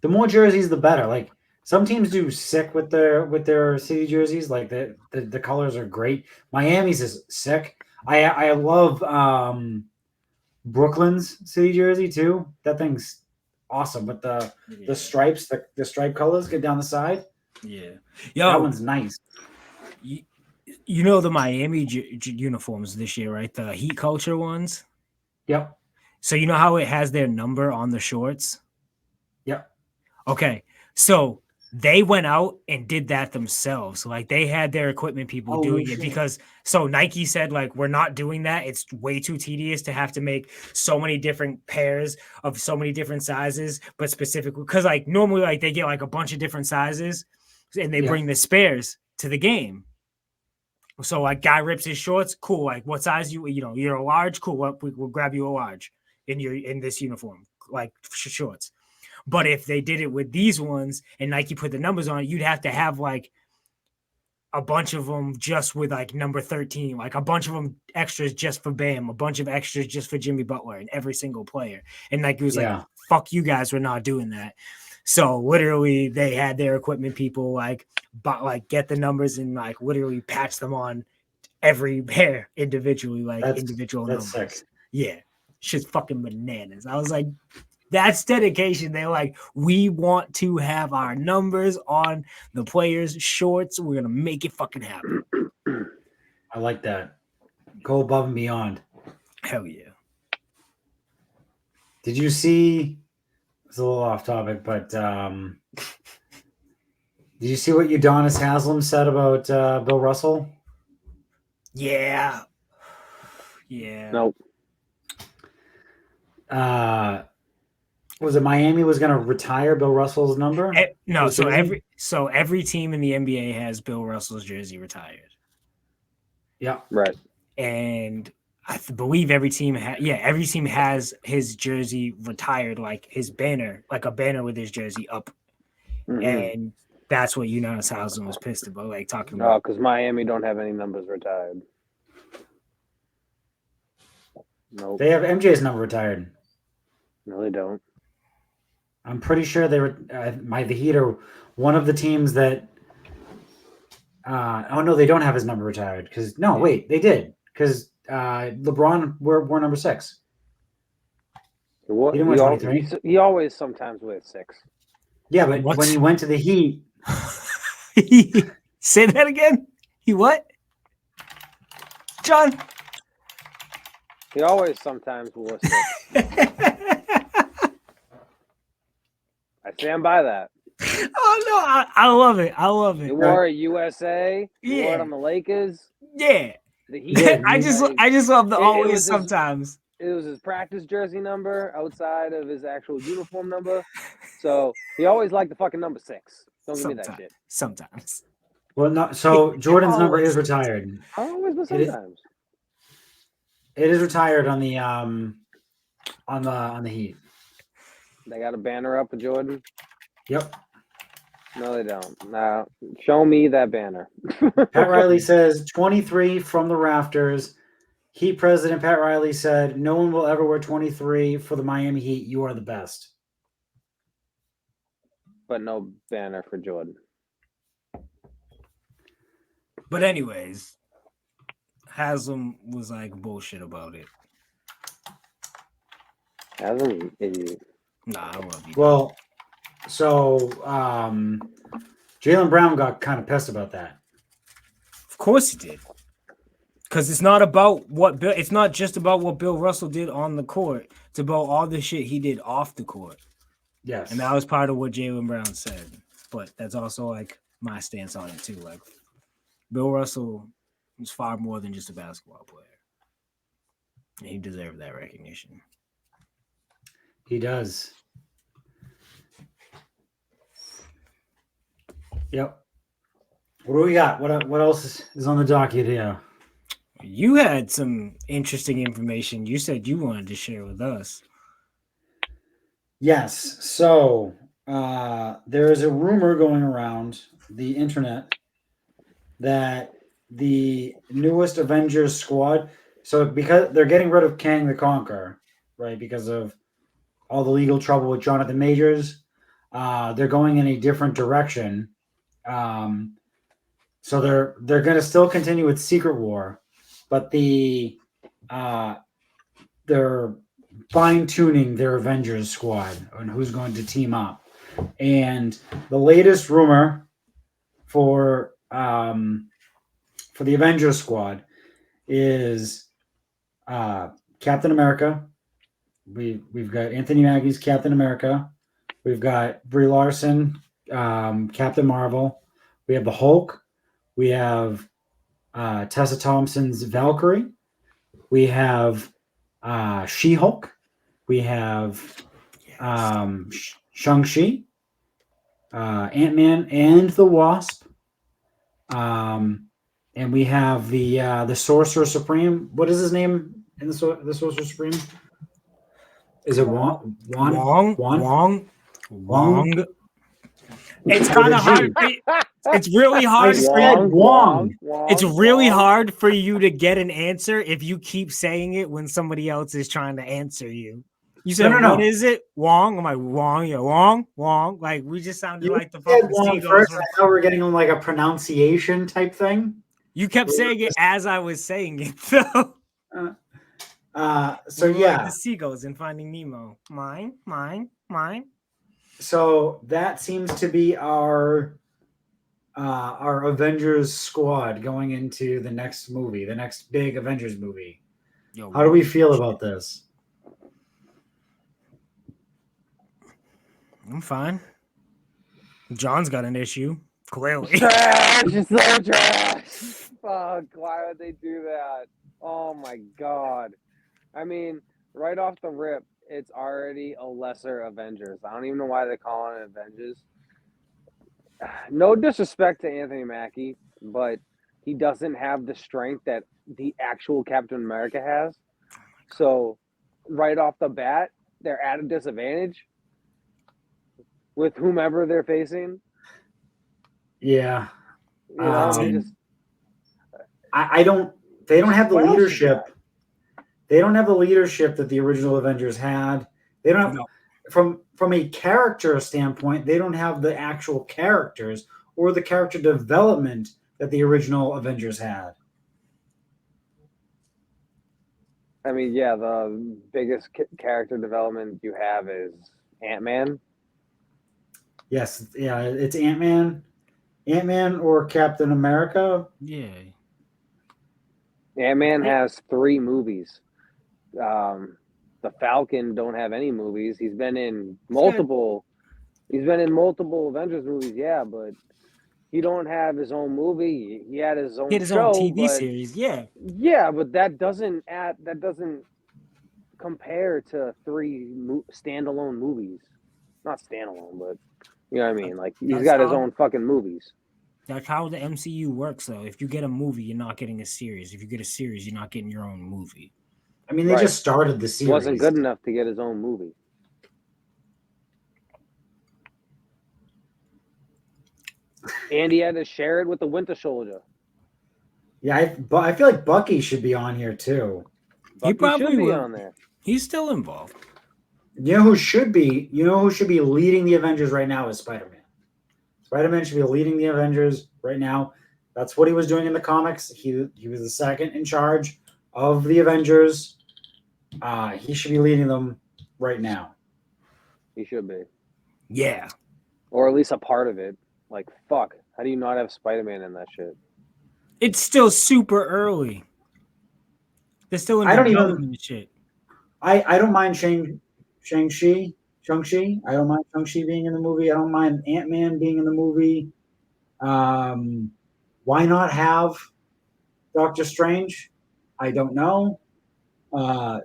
the more jerseys, the better. Like some teams do sick with their city jerseys. Like the colors are great. Miami's is sick. I love Brooklyn's city jersey too. That thing's awesome with the stripes, the stripe colors get down the side. Yeah, that one's nice. You know the Miami uniforms this year, right? The Heat Culture ones. Yep. So you know how it has their number on the shorts? Yep. Okay, so they went out and did that themselves. Like they had their equipment people doing it because so Nike said like we're not doing that. It's way too tedious to have to make so many different pairs of so many different sizes, but specifically because like normally like they get like a bunch of different sizes and they bring the spares to the game. So like guy rips his shorts, cool. Like what size you're a large, cool. We'll grab you a large in this uniform, like shorts. But if they did it with these ones and Nike put the numbers on it, you'd have to have like a bunch of them just with like number 13, like a bunch of them extras just for Bam, a bunch of extras just for Jimmy Butler and every single player. And like it was like, fuck you guys, we're not doing that. So literally they had their equipment people like get the numbers and like literally patch them on every pair individually, like individual numbers. Sick. Yeah. Shit's fucking bananas. I was like, that's dedication. They're like, we want to have our numbers on the players' shorts. We're gonna make it fucking happen. I like that. Go above and beyond. Hell yeah. Did you see? It's a little off topic, but did you see what Udonis Haslam said about Bill Russell? Yeah. Yeah. Nope. Was it Miami was going to retire Bill Russell's number? No, so every team in the NBA has Bill Russell's jersey retired. Yeah. Right. And I believe every team has his jersey retired, like his banner, like a banner with his jersey up. Mm-hmm. And that's what Udonis Haslam was pissed about, like talking about. Oh, because Miami don't have any numbers retired. Nope. They have MJ's number retired. No, they don't. I'm pretty sure they were the Heat are one of the teams that. Oh no, they don't have his number retired because wait, they did because LeBron wore number 6. He didn't wear 23. He always sometimes wears 6. Yeah, but when he went to the Heat, say that again. He what? John. He always sometimes wore 6. I stand by that. Oh no, I love it. I love it. He wore it USA. He wore it on the Lakers. Yeah. The Heat. I just love the always sometimes. It was his practice jersey number outside of his actual uniform number. So he always liked the fucking number 6. Don't give me that shit. Sometimes. Well, no. So Jordan's number is retired. Always, but sometimes. It is retired on the Heat. They got a banner up for Jordan. Yep. No, they don't. Now, show me that banner. Pat Riley says 23 from the rafters. Heat president Pat Riley said, "No one will ever wear 23 for the Miami Heat. You are the best." But no banner for Jordan. But anyways, Haslam was like bullshit about it. Haslam, idiot. Nah, I love you. Well, so Jaylen Brown got kind of pissed about that. Of course he did. Because it's not about it's not just about what Bill Russell did on the court. It's about all the shit he did off the court. Yes. And that was part of what Jaylen Brown said. But that's also like my stance on it too. Like Bill Russell was far more than just a basketball player. And he deserved that recognition. He does. Yep. What do we got? What else is on the docket here? You had some interesting information you said you wanted to share with us. Yes. So there is a rumor going around the internet that the newest Avengers squad, so because they're getting rid of Kang the Conqueror, right, because of all the legal trouble with Jonathan Majors, they're going in a different direction. So they're going to still continue with Secret War, but they're fine-tuning their Avengers squad on who's going to team up. And the latest rumor for the Avengers squad is Captain America. We've got Anthony Maggie's Captain America. We've got Brie Larson, Captain Marvel. We have the Hulk. We have Tessa Thompson's Valkyrie. We have She-Hulk. We have Shang-Chi, Ant-Man and the Wasp. And we have the Sorcerer Supreme. What is his name in the Sorcerer Supreme? Is it Wong? It's With kind a of hard. G. It's really I hard for said you. Wong. It's really hard for you to get an answer if you keep saying it when somebody else is trying to answer you. You said, No. "What is it, Wong?" I'm like, "Wong, yeah, Wong, Wong." Like we just sounded You like the said fucking Wong seagulls. first, and now we're getting like a pronunciation type thing. You kept saying it as I was saying it, though. So We were like yeah. the seagulls in Finding Nemo. Mine, mine, mine. So that seems to be our Avengers squad going into the next movie, the next big Avengers movie. Yo, How do we feel about this? I'm fine. John's got an issue, clearly. Trash! It's so trash! Fuck, why would they do that? Oh my god. I mean, right off the rip, it's already a lesser Avengers. I don't even know why they call it Avengers. No disrespect to Anthony Mackie, but he doesn't have the strength that the actual Captain America has. So, right off the bat, they're at a disadvantage with whomever they're facing. Yeah. You know, he just. I don't. They don't have the What else you leadership. got? They don't have the leadership that the original Avengers had. They don't have, No. from a character standpoint, they don't have the actual characters or the character development that the original Avengers had. I mean, yeah, the biggest character development you have is Ant-Man. Yes, yeah, it's Ant-Man or Captain America. Yeah. Ant-Man has 3 movies. The Falcon don't have any movies. He's been in multiple Avengers movies, yeah, but he don't have his own movie. He had his own He had his show, own TV but series. Yeah. but that doesn't compare to 3 standalone movies. Not standalone, but you know what I mean. Like he's That's got his how own fucking movies. that's how the MCU works, though. If you get a movie, you're not getting a series. If you get a series, you're not getting your own movie. I mean, they Right. just started the series. Wasn't good enough to get his own movie. And he had to share it with the Winter Soldier. Yeah, but I feel like Bucky should be on here too. Bucky probably should be will. on there. He's still involved. You know who should be? You know who should be leading the Avengers right now is Spider-Man. Spider-Man should be leading the Avengers right now. That's what he was doing in the comics. He was the second in charge of the Avengers. He should be leading them right now. He should be. Yeah. Or at least a part of it. Like, fuck. How do you not have Spider-Man in that shit? It's still super early. They're still in development and shit. I don't mind Shang-Chi. I don't mind Shang-Chi being in the movie. I don't mind Ant-Man being in the movie. Why not have Doctor Strange? I don't know.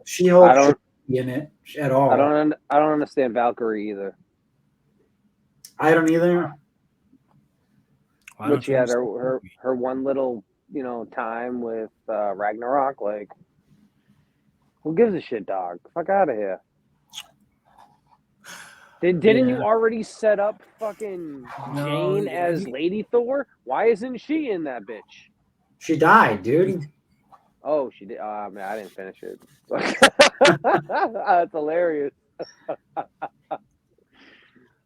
She-Hulk shouldn't be in it at all. I don't understand Valkyrie either. I don't either. But she had her one little, time with Ragnarok. Like, who gives a shit, dog? Fuck out of here. Didn't you already set up fucking Jane as Lady Thor? Why isn't she in that bitch? She died, dude. Oh, she did. I didn't finish it. That's hilarious.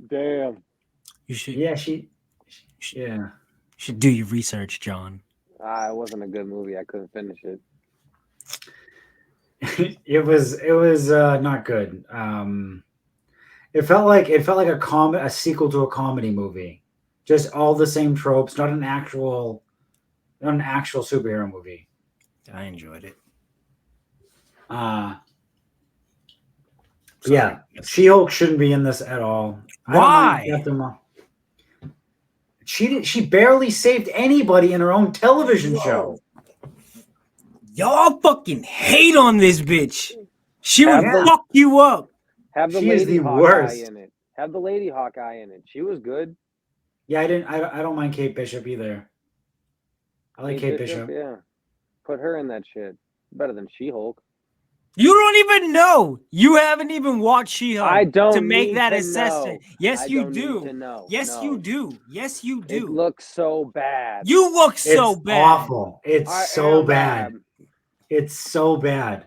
Damn. You should. Yeah, yeah. You should do your research, John. It wasn't a good movie. I couldn't finish it. It was not good. It felt like a sequel to a comedy movie. Just all the same tropes, not an actual superhero movie. I enjoyed it. Yeah, She-Hulk shouldn't be in this at all. Why? She barely saved anybody in her own television show. Y'all fucking hate on this bitch. She would fuck you up. Have the lady Hawkeye in it. Have the lady Hawkeye in it. She was good. Yeah, I don't mind Kate Bishop either. I like Kate Bishop. Yeah. Put her in that shit. Better than She-Hulk. You don't even know. You haven't even watched I She-Hulk to don't make need that to assessment. know. Yes, I you don't need do. to know. Yes, you No. do. Yes, you It do. looks so bad. You look so It's bad. awful. It's I so am bad. bad. It's so bad.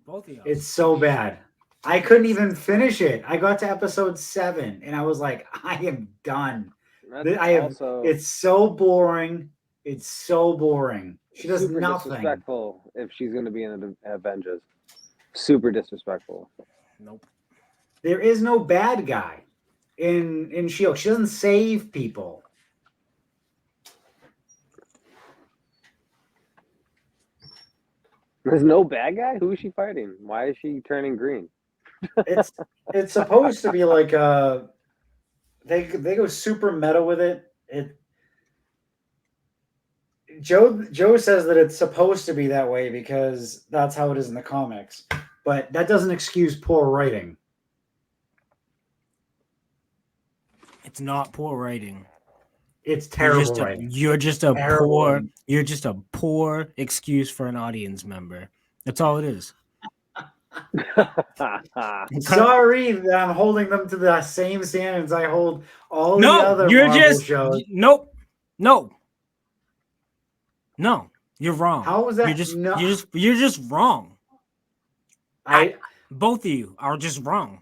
Both of y'all. It's so bad. I couldn't even finish it. I got to episode 7 and I was like, I am done. That's I have. also It's so boring. It's so boring. She does super nothing. disrespectful if she's going to be in the Avengers. Super disrespectful. Nope. There is no bad guy in Shield. She doesn't save people. There's no bad guy? Who is she fighting? Why is she turning green? It's it's supposed to be like they go super meta with it. Joe says that it's supposed to be that way because that's how it is in the comics. But that doesn't excuse poor writing. It's not poor writing. It's terrible writing. You're just a Terrible poor writing. you're just a poor excuse for an audience member. That's all it is. Sorry that I'm holding them to the same standards I hold all the No, other you're Marvel just shows. nope. No. No, you're wrong. How was that? No, You're just wrong. I Both of you are just wrong.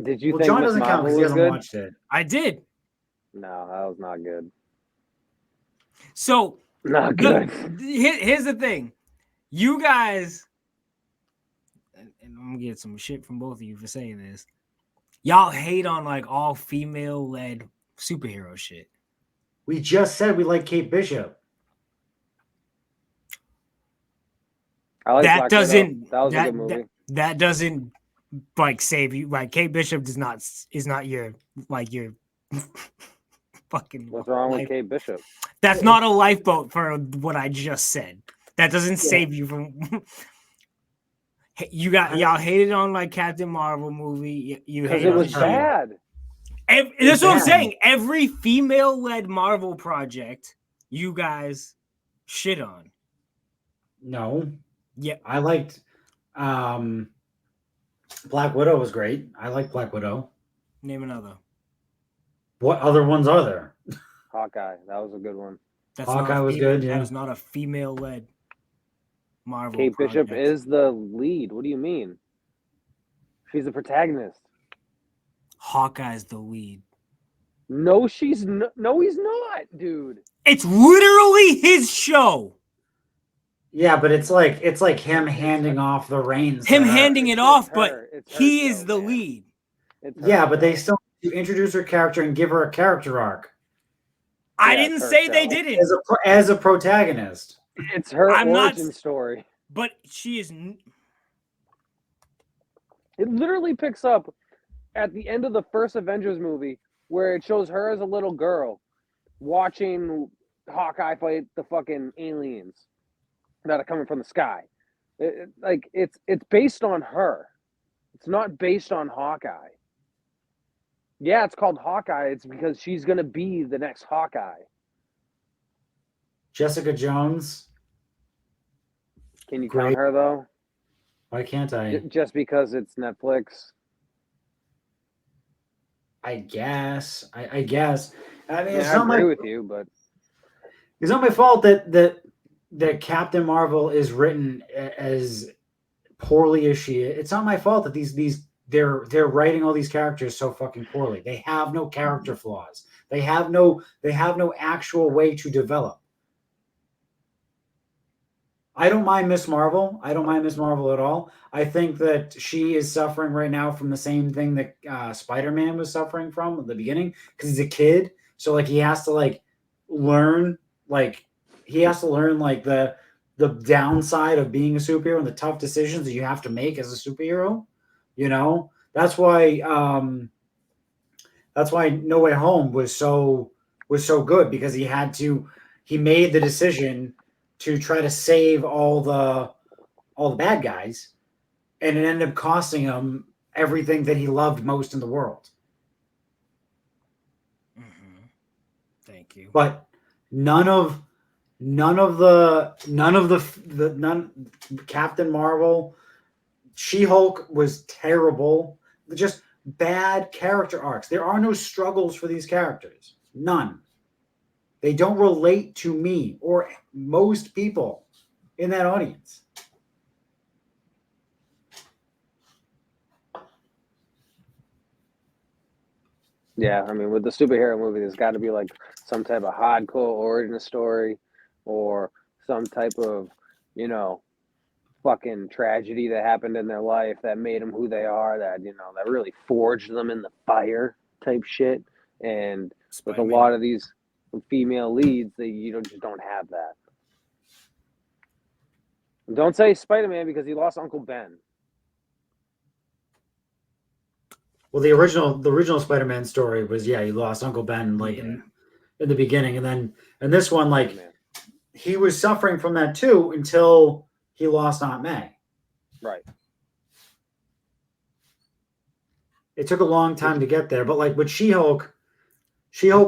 Did you well, think John Miss doesn't count Marvel because he was hasn't good? watched it. I did. No, that was not good. So Not good. here's the thing. You guys, and I'm gonna get some shit from both of you for saying this. Y'all hate on like all female led superhero shit. We just said we like Kate Bishop. I like That Black doesn't Widow. That was a that, good movie. that doesn't like save you. Like Kate Bishop is not your like your fucking What's wrong with life. Kate Bishop? That's not a lifeboat for what I just said. That doesn't save you from. Y'all hated on like Captain Marvel movie. You Because hate it on was She-Hulk. bad. That's what I'm bad. saying. Every female-led Marvel project, you guys shit on. No, Yeah, I liked Black Widow was great. I like Black Widow. name another. What other ones are there? Hawkeye. That was a good one. That's Hawkeye not was good, yeah. That is not a female-led Marvel. Kate Bishop project. is the lead. What do you mean? She's the protagonist. Hawkeye's the lead. No, he's not, dude. It's literally his show. Yeah, but it's like him handing off the reins. Him to her. handing it It's off, her. but It's her he show, is the man. lead. It's her Yeah, but they show. still have to introduce her character and give her a character arc I Yeah, didn't it's her say they show. didn't. as a protagonist. It's her I'm not- origin story. But she is. It literally picks up at the end of the first Avengers movie where it shows her as a little girl watching Hawkeye fight the fucking aliens that are coming from the sky. It's based on her. It's not based on Hawkeye. Yeah, it's called Hawkeye. It's because she's gonna be the next Hawkeye. Jessica Jones. Can you Great. count her though? Why can't I? Just because it's Netflix. I guess. I guess. I mean, I it's not agree my with you, but it's not my fault that Captain Marvel is written as poorly as she is. It's not my fault that they're writing all these characters so fucking poorly. They have no character flaws. They have no actual way to develop. I don't mind Miss Marvel. I don't mind Miss Marvel at all. I think that she is suffering right now from the same thing that Spider-Man was suffering from at the beginning because he's a kid. So like he has to learn like the downside of being a superhero and the tough decisions that you have to make as a superhero. You know, that's why No Way Home was so good because he made the decision to try to save all the bad guys, and it ended up costing him everything that he loved most in the world. Mm-hmm. Thank you. But none of none Captain Marvel, She-Hulk was terrible. Just bad character arcs. There are no struggles for these characters. None. They don't relate to me or most people in that audience. Yeah, I mean, with the superhero movie, there's got to be like some type of hardcore origin story, or some type of, you know, fucking tragedy that happened in their life that made them who they are. That that really forged them in the fire type shit. And with a Spider-Man. lot of these female leads, just don't have that. Don't say Spider-Man because he lost Uncle Ben. Well, the original Spider-Man story was he lost Uncle Ben in the beginning, and this one Spider-Man. he was suffering from that too until he lost Aunt May. Right. It took a long time to get there, but like with She-Hulk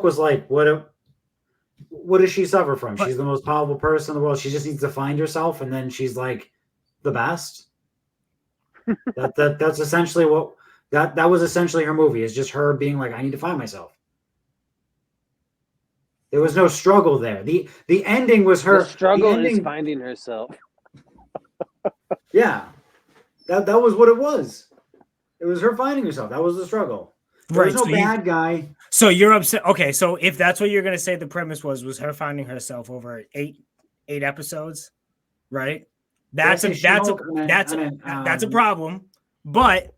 was like, what does she suffer from? She's the most powerful person in the world. She just needs to find herself, and then she's like the best. That's essentially what that was essentially her movie. Is just her being like, I need to find myself. There was no struggle there. The ending was her. The struggle is finding herself. Yeah, that was what it was. It was her finding herself. That was the struggle. There was no bad guy. So you're upset. Okay, so if that's what you're gonna say, the premise was her finding herself over eight episodes, right? That's a problem. But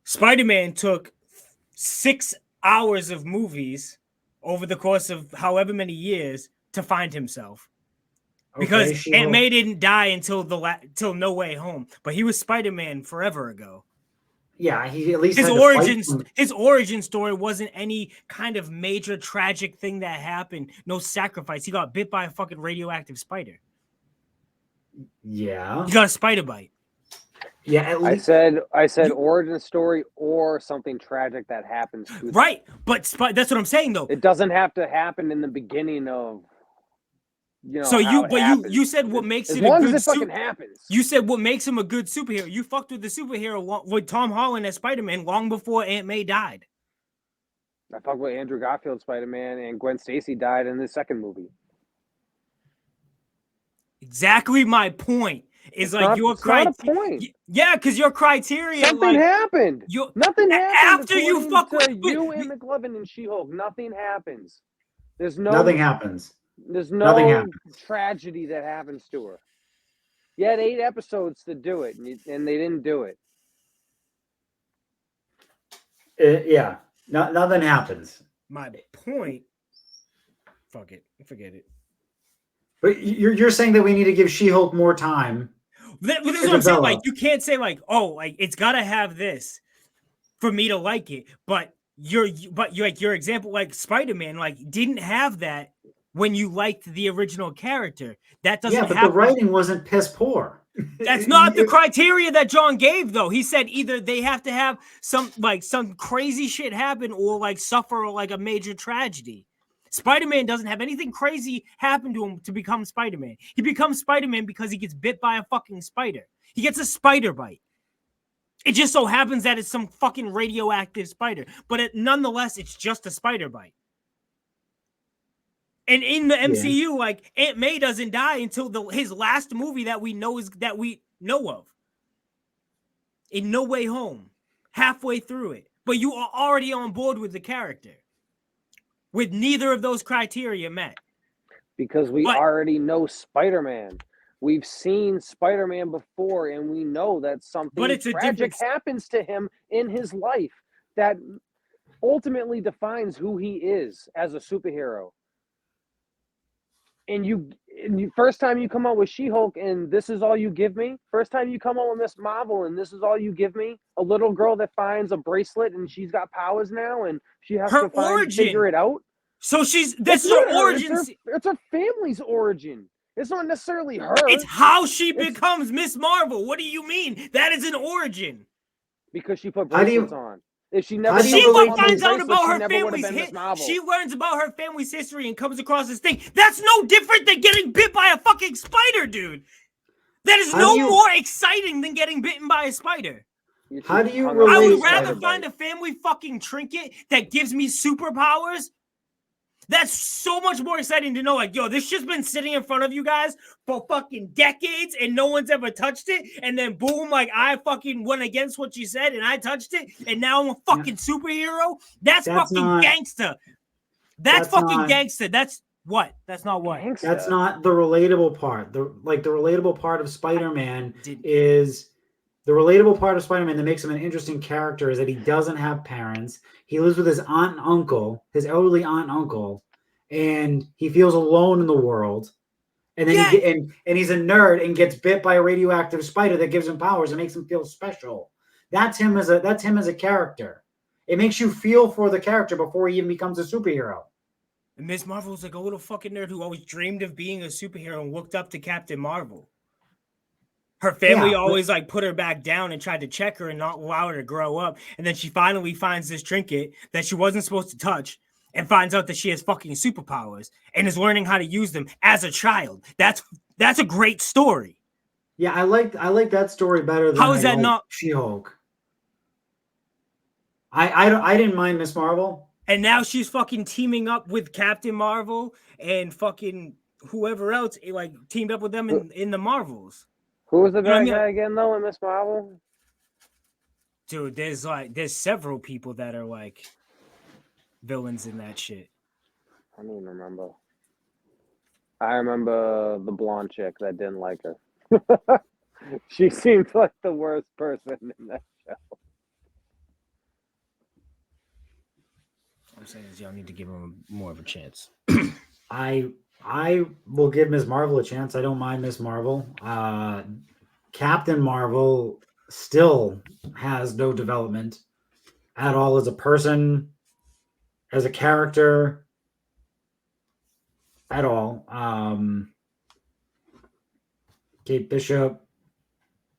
Spider-Man took 6 hours of movies over the course of however many years to find himself. Because Aunt May didn't die until till No Way Home, but he was Spider-Man forever ago. Yeah, he at least his origin story wasn't any kind of major tragic thing that happened. No sacrifice. He got bit by a fucking radioactive spider. Yeah, he got a spider bite. Yeah, at least I said origin story or something tragic that happens to them. Right, but that's what I'm saying though. It doesn't have to happen in the beginning of. So you said what makes it as long as it fucking happens. You said what makes him a good superhero. You fucked with the superhero with Tom Holland as Spider-Man long before Aunt May died. I fucked with Andrew Garfield Spider-Man, and Gwen Stacy died in the second movie. Exactly my point. Is like your criteria. Yeah, because your criteria. Something happened. Nothing happened after you fuck with you and McLovin and She-Hulk. Nothing happens. There's nothing happens. There's no tragedy that happens to her. You had 8 episodes to do it, and they didn't do it. Yeah, nothing happens. My point. Fuck it, forget it. But you're saying that we need to give She-Hulk more time. That's what I'm saying. Like you can't say like, oh, like it's gotta have this for me to like it. But your example, like Spider-Man, like didn't have that when you liked the original character. That doesn't happen. Yeah, but the writing wasn't piss poor. That's not the criteria that John gave, though. He said either they have to have some crazy shit happen or like suffer like a major tragedy. Spider-Man doesn't have anything crazy happen to him to become Spider-Man. He becomes Spider-Man because he gets bit by a fucking spider. He gets a spider bite. It just so happens that it's some fucking radioactive spider, but nonetheless, it's just a spider bite. And in the MCU, like Aunt May doesn't die until his last movie that we know of. In No Way Home, halfway through it, but you are already on board with the character. With neither of those criteria met. Because we already know Spider-Man. We've seen Spider-Man before, and we know that something tragic happens to him in his life that ultimately defines who he is as a superhero. And you first time you come out with She-Hulk and this is all you give me, first time you come out with Miss Marvel and this is all you give me, a little girl that finds a bracelet and she's got powers now and she has to figure it out. So that's her origin. It's her family's origin. It's not necessarily her. It's how she becomes Miss Marvel. What do you mean? That is an origin. Because she put bracelets on. If she never How do She you doubled up relate on to those finds his- out bracelets, about she her never would have family's been Miss hit. Marvel. She learns about her family's history and comes across this thing. That's no different than getting bit by a fucking spider, dude. That is How do no you- more exciting than getting bitten by a spider. You're How too do you hung up I on relate- would the rather spider find bite. a family fucking trinket that gives me superpowers. That's so much more exciting to know, like, yo, this shit's been sitting in front of you guys for fucking decades and no one's ever touched it. And then boom, like, I fucking went against what you said and I touched it. And now I'm a fucking superhero. That's fucking not- gangster. that's That's fucking not- gangster. That's what? That's not what? Gangsta. That's not the relatable part. The relatable part of Spider-Man Did- is the relatable part of Spider-Man that makes him an interesting character is that he doesn't have parents. He lives with his aunt and uncle, his elderly aunt and uncle, and he feels alone in the world. And then and he's a nerd and gets bit by a radioactive spider that gives him powers and makes him feel special. That's him as a character. It makes you feel for the character before he even becomes a superhero. And Miss Marvel was like a little fucking nerd who always dreamed of being a superhero and looked up to Captain Marvel. Her family always like put her back down and tried to check her and not allow her to grow up. And then she finally finds this trinket that she wasn't supposed to touch and finds out that she has fucking superpowers and is learning how to use them as a child. That's a great story. Yeah, I like that story better than How is that not She-Hulk? I didn't mind Miss Marvel. And now she's fucking teaming up with Captain Marvel and fucking whoever else like teamed up with them in the Marvels. Who was the You know what I bad mean? guy again, though, in Miss Marvel? Dude, there's several people that are like villains in that shit. I don't even remember. I remember the blonde chick that didn't like her. She seemed like the worst person in that show. I'm saying is y'all need to give him more of a chance. I will give Ms. Marvel a chance. I don't mind Miss Marvel. Captain Marvel still has no development at all as a person, as a character, at all. Kate Bishop,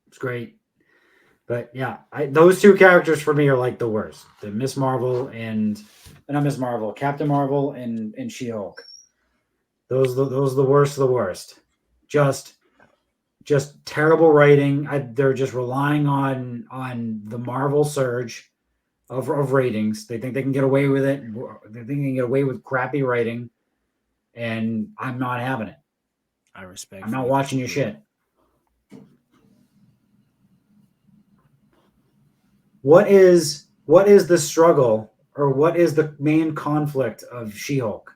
it's great. But yeah, those two characters for me are like the worst. The Miss Marvel and not Miss Marvel, Captain Marvel and She-Hulk. Those are the worst of the worst. Just terrible writing. They're just relying on the Marvel surge of ratings. They think they can get away with it. They think they can get away with crappy writing, and I'm not having it. I respect. I'm not watching your shit. What is the struggle or what is the main conflict of She-Hulk?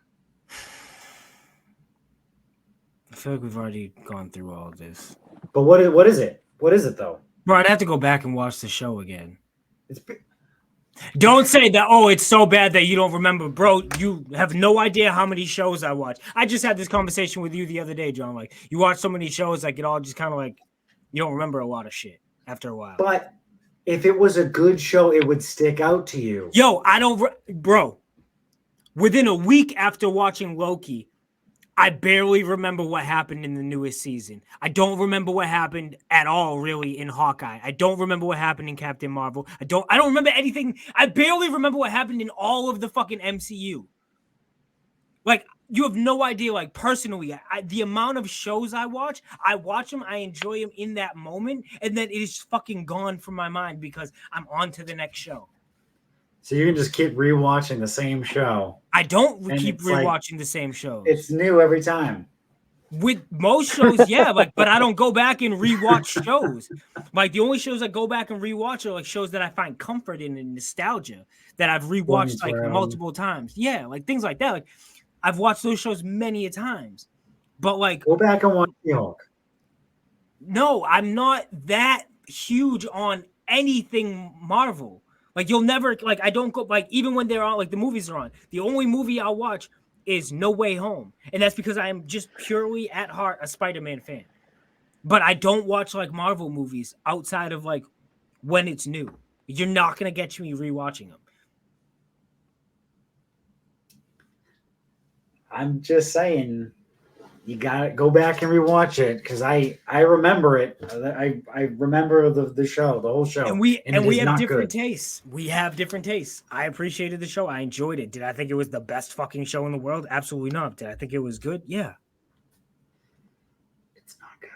I feel like we've already gone through all of this. But what is it? What is it though? Bro, I'd have to go back and watch the show again. It's Don't say that, oh, it's so bad that you don't remember. Bro, you have no idea how many shows I watch. I just had this conversation with you the other day, John. Like, you watch so many shows, like, it all just kind of like, you don't remember a lot of shit after a while. But if it was a good show, it would stick out to you. Yo, bro, within a week after watching Loki, I barely remember what happened in the newest season. I don't remember what happened at all, really, in Hawkeye. I don't remember what happened in Captain Marvel. I don't remember anything. I barely remember what happened in all of the fucking MCU. Like, you have no idea, like, personally, the amount of shows I watch them, I enjoy them in that moment, and then it is fucking gone from my mind because I'm on to the next show. So you can just keep rewatching the same show. I don't And keep it's like- rewatching the same shows. It's new every time. With most shows, yeah, like, but I don't go back and rewatch shows. Like, the only shows I go back and rewatch are like shows that I find comfort in and nostalgia that I've rewatched like multiple times. Yeah, like things like that. Like, I've watched those shows many a times. But like, Go back and watch She-Hulk. no, I'm not that huge on anything Marvel. Like, you'll never, like, I don't go, like, even when they're on, like, the movies are on, the only movie I'll watch is No Way Home. And that's because I am just purely at heart a Spider-Man fan. But I don't watch, like, Marvel movies outside of, like, when it's new. You're not going to get me rewatching them. I'm just saying, You got to go back and rewatch it because I remember it. I remember the show, the whole show, And we it is have not different good. tastes. We have different tastes. I appreciated the show. I enjoyed it. Did I think it was the best fucking show in the world? Absolutely not. Did I think it was good? Yeah. It's not good.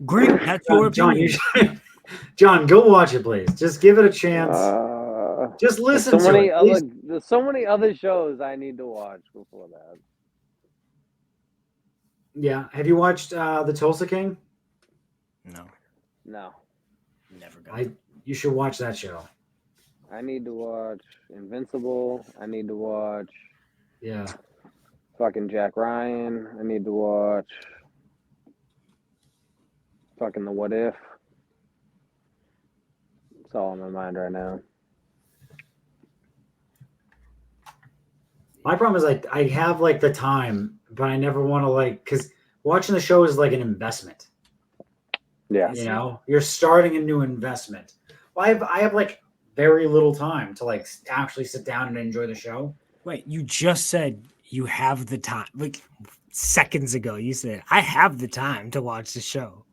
Great. That's your John, you opinion. should, John, go watch it, please. Just give it a chance. Just There's listen so to many it. other Please. there's so many other shows I need to watch before that. Yeah. Have you watched the Tulsa King? No, No. never got. You should watch that show. I need to watch Invincible. I need to watch Yeah. fucking Jack Ryan. I need to watch fucking The What If. It's all on my mind right now. My problem is I have like the time, but I never want to because watching the show is like an investment. Yeah. You know, you're starting a new investment. Well, I have like very little time to like actually sit down and enjoy the show. Wait, you just said you have the time. Like seconds ago, you said I have the time to watch the show,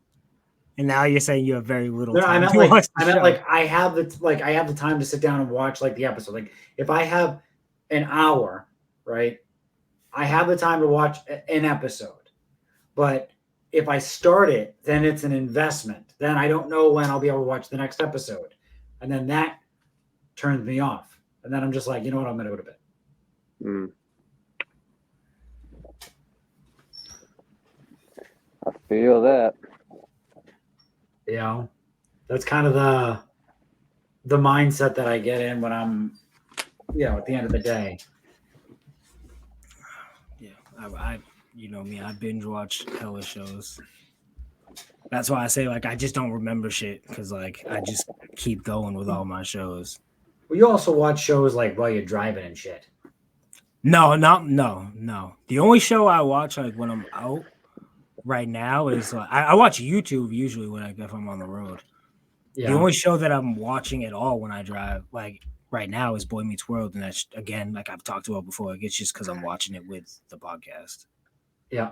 and now you're saying you have very little No, time to watch the show. I have the time to sit down and watch like the episode. Like if I have an hour, right? I have the time to watch an episode. But if I start it, then it's an investment. Then I don't know when I'll be able to watch the next episode. And then that turns me off. And then I'm just like, you know what? I'm going to go to bed. Mm. I feel that. You know, that's kind of the mindset that I get in when I'm, at the end of the day. Yeah, I you know me, I binge watch hella shows. That's why I say like I just don't remember shit because like I just keep going with all my shows. Well, you also watch shows like while you're driving and shit. No. The only show I watch like when I'm out right now is like I watch YouTube usually if I'm on the road. Yeah. The only show that I'm watching at all when I drive, like right now, is Boy Meets World, and that's again, like I've talked about before. Like, it's just because I'm watching it with the podcast. Yeah.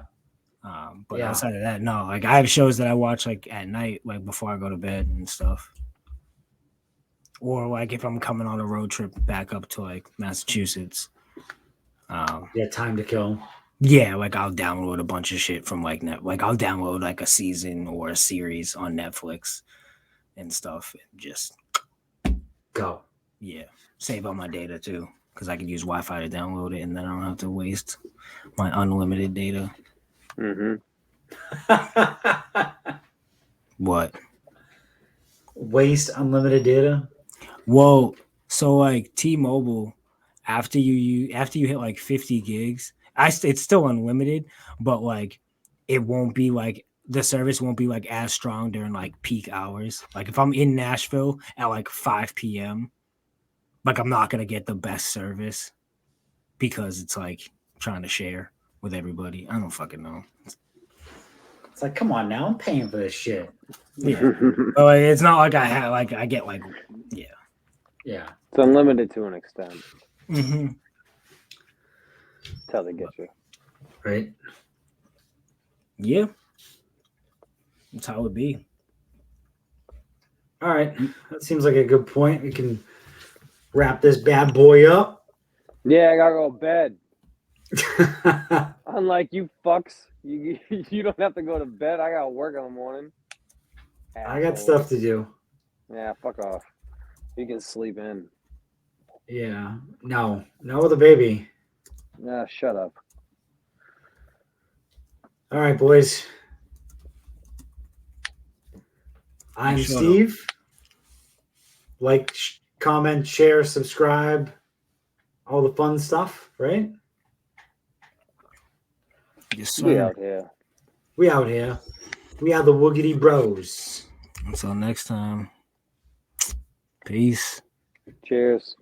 But outside of that, no. Like I have shows that I watch like at night, like before I go to bed and stuff. Or like if I'm coming on a road trip back up to like Massachusetts. Time to kill. Yeah, like I'll download a bunch of shit from like I'll download like a season or a series on Netflix and stuff and just go. Yeah, save all my data too because I can use Wi-Fi to download it and then I don't have to waste my unlimited data. Mm-hmm. What? Waste unlimited data? Well, so like T-Mobile, after you hit like 50 gigs, it's still unlimited, but like it won't be like the service won't be like as strong during like peak hours. Like if I'm in Nashville at like 5 p.m., like I'm not gonna get the best service because it's like trying to share with everybody. I don't fucking know. It's like, come on now, I'm paying for this shit. Yeah, but like, it's not like I get like yeah. It's unlimited to an extent. Mm-hmm. That's how they get you. Right. Yeah. That's how it be. All right. That seems like a good point. We can wrap this bad boy up. Yeah, I gotta go to bed. Unlike you fucks, you don't have to go to bed. I gotta work in the morning. I got stuff to do. Yeah, fuck off. You can sleep in. Yeah. No, the baby. Yeah, shut up. All right, boys. I'm Steve. Like, comment, share, subscribe, all the fun stuff, right? Yes, We out here. We out here. We are the Woogity Bros. Until next time. Peace. Cheers.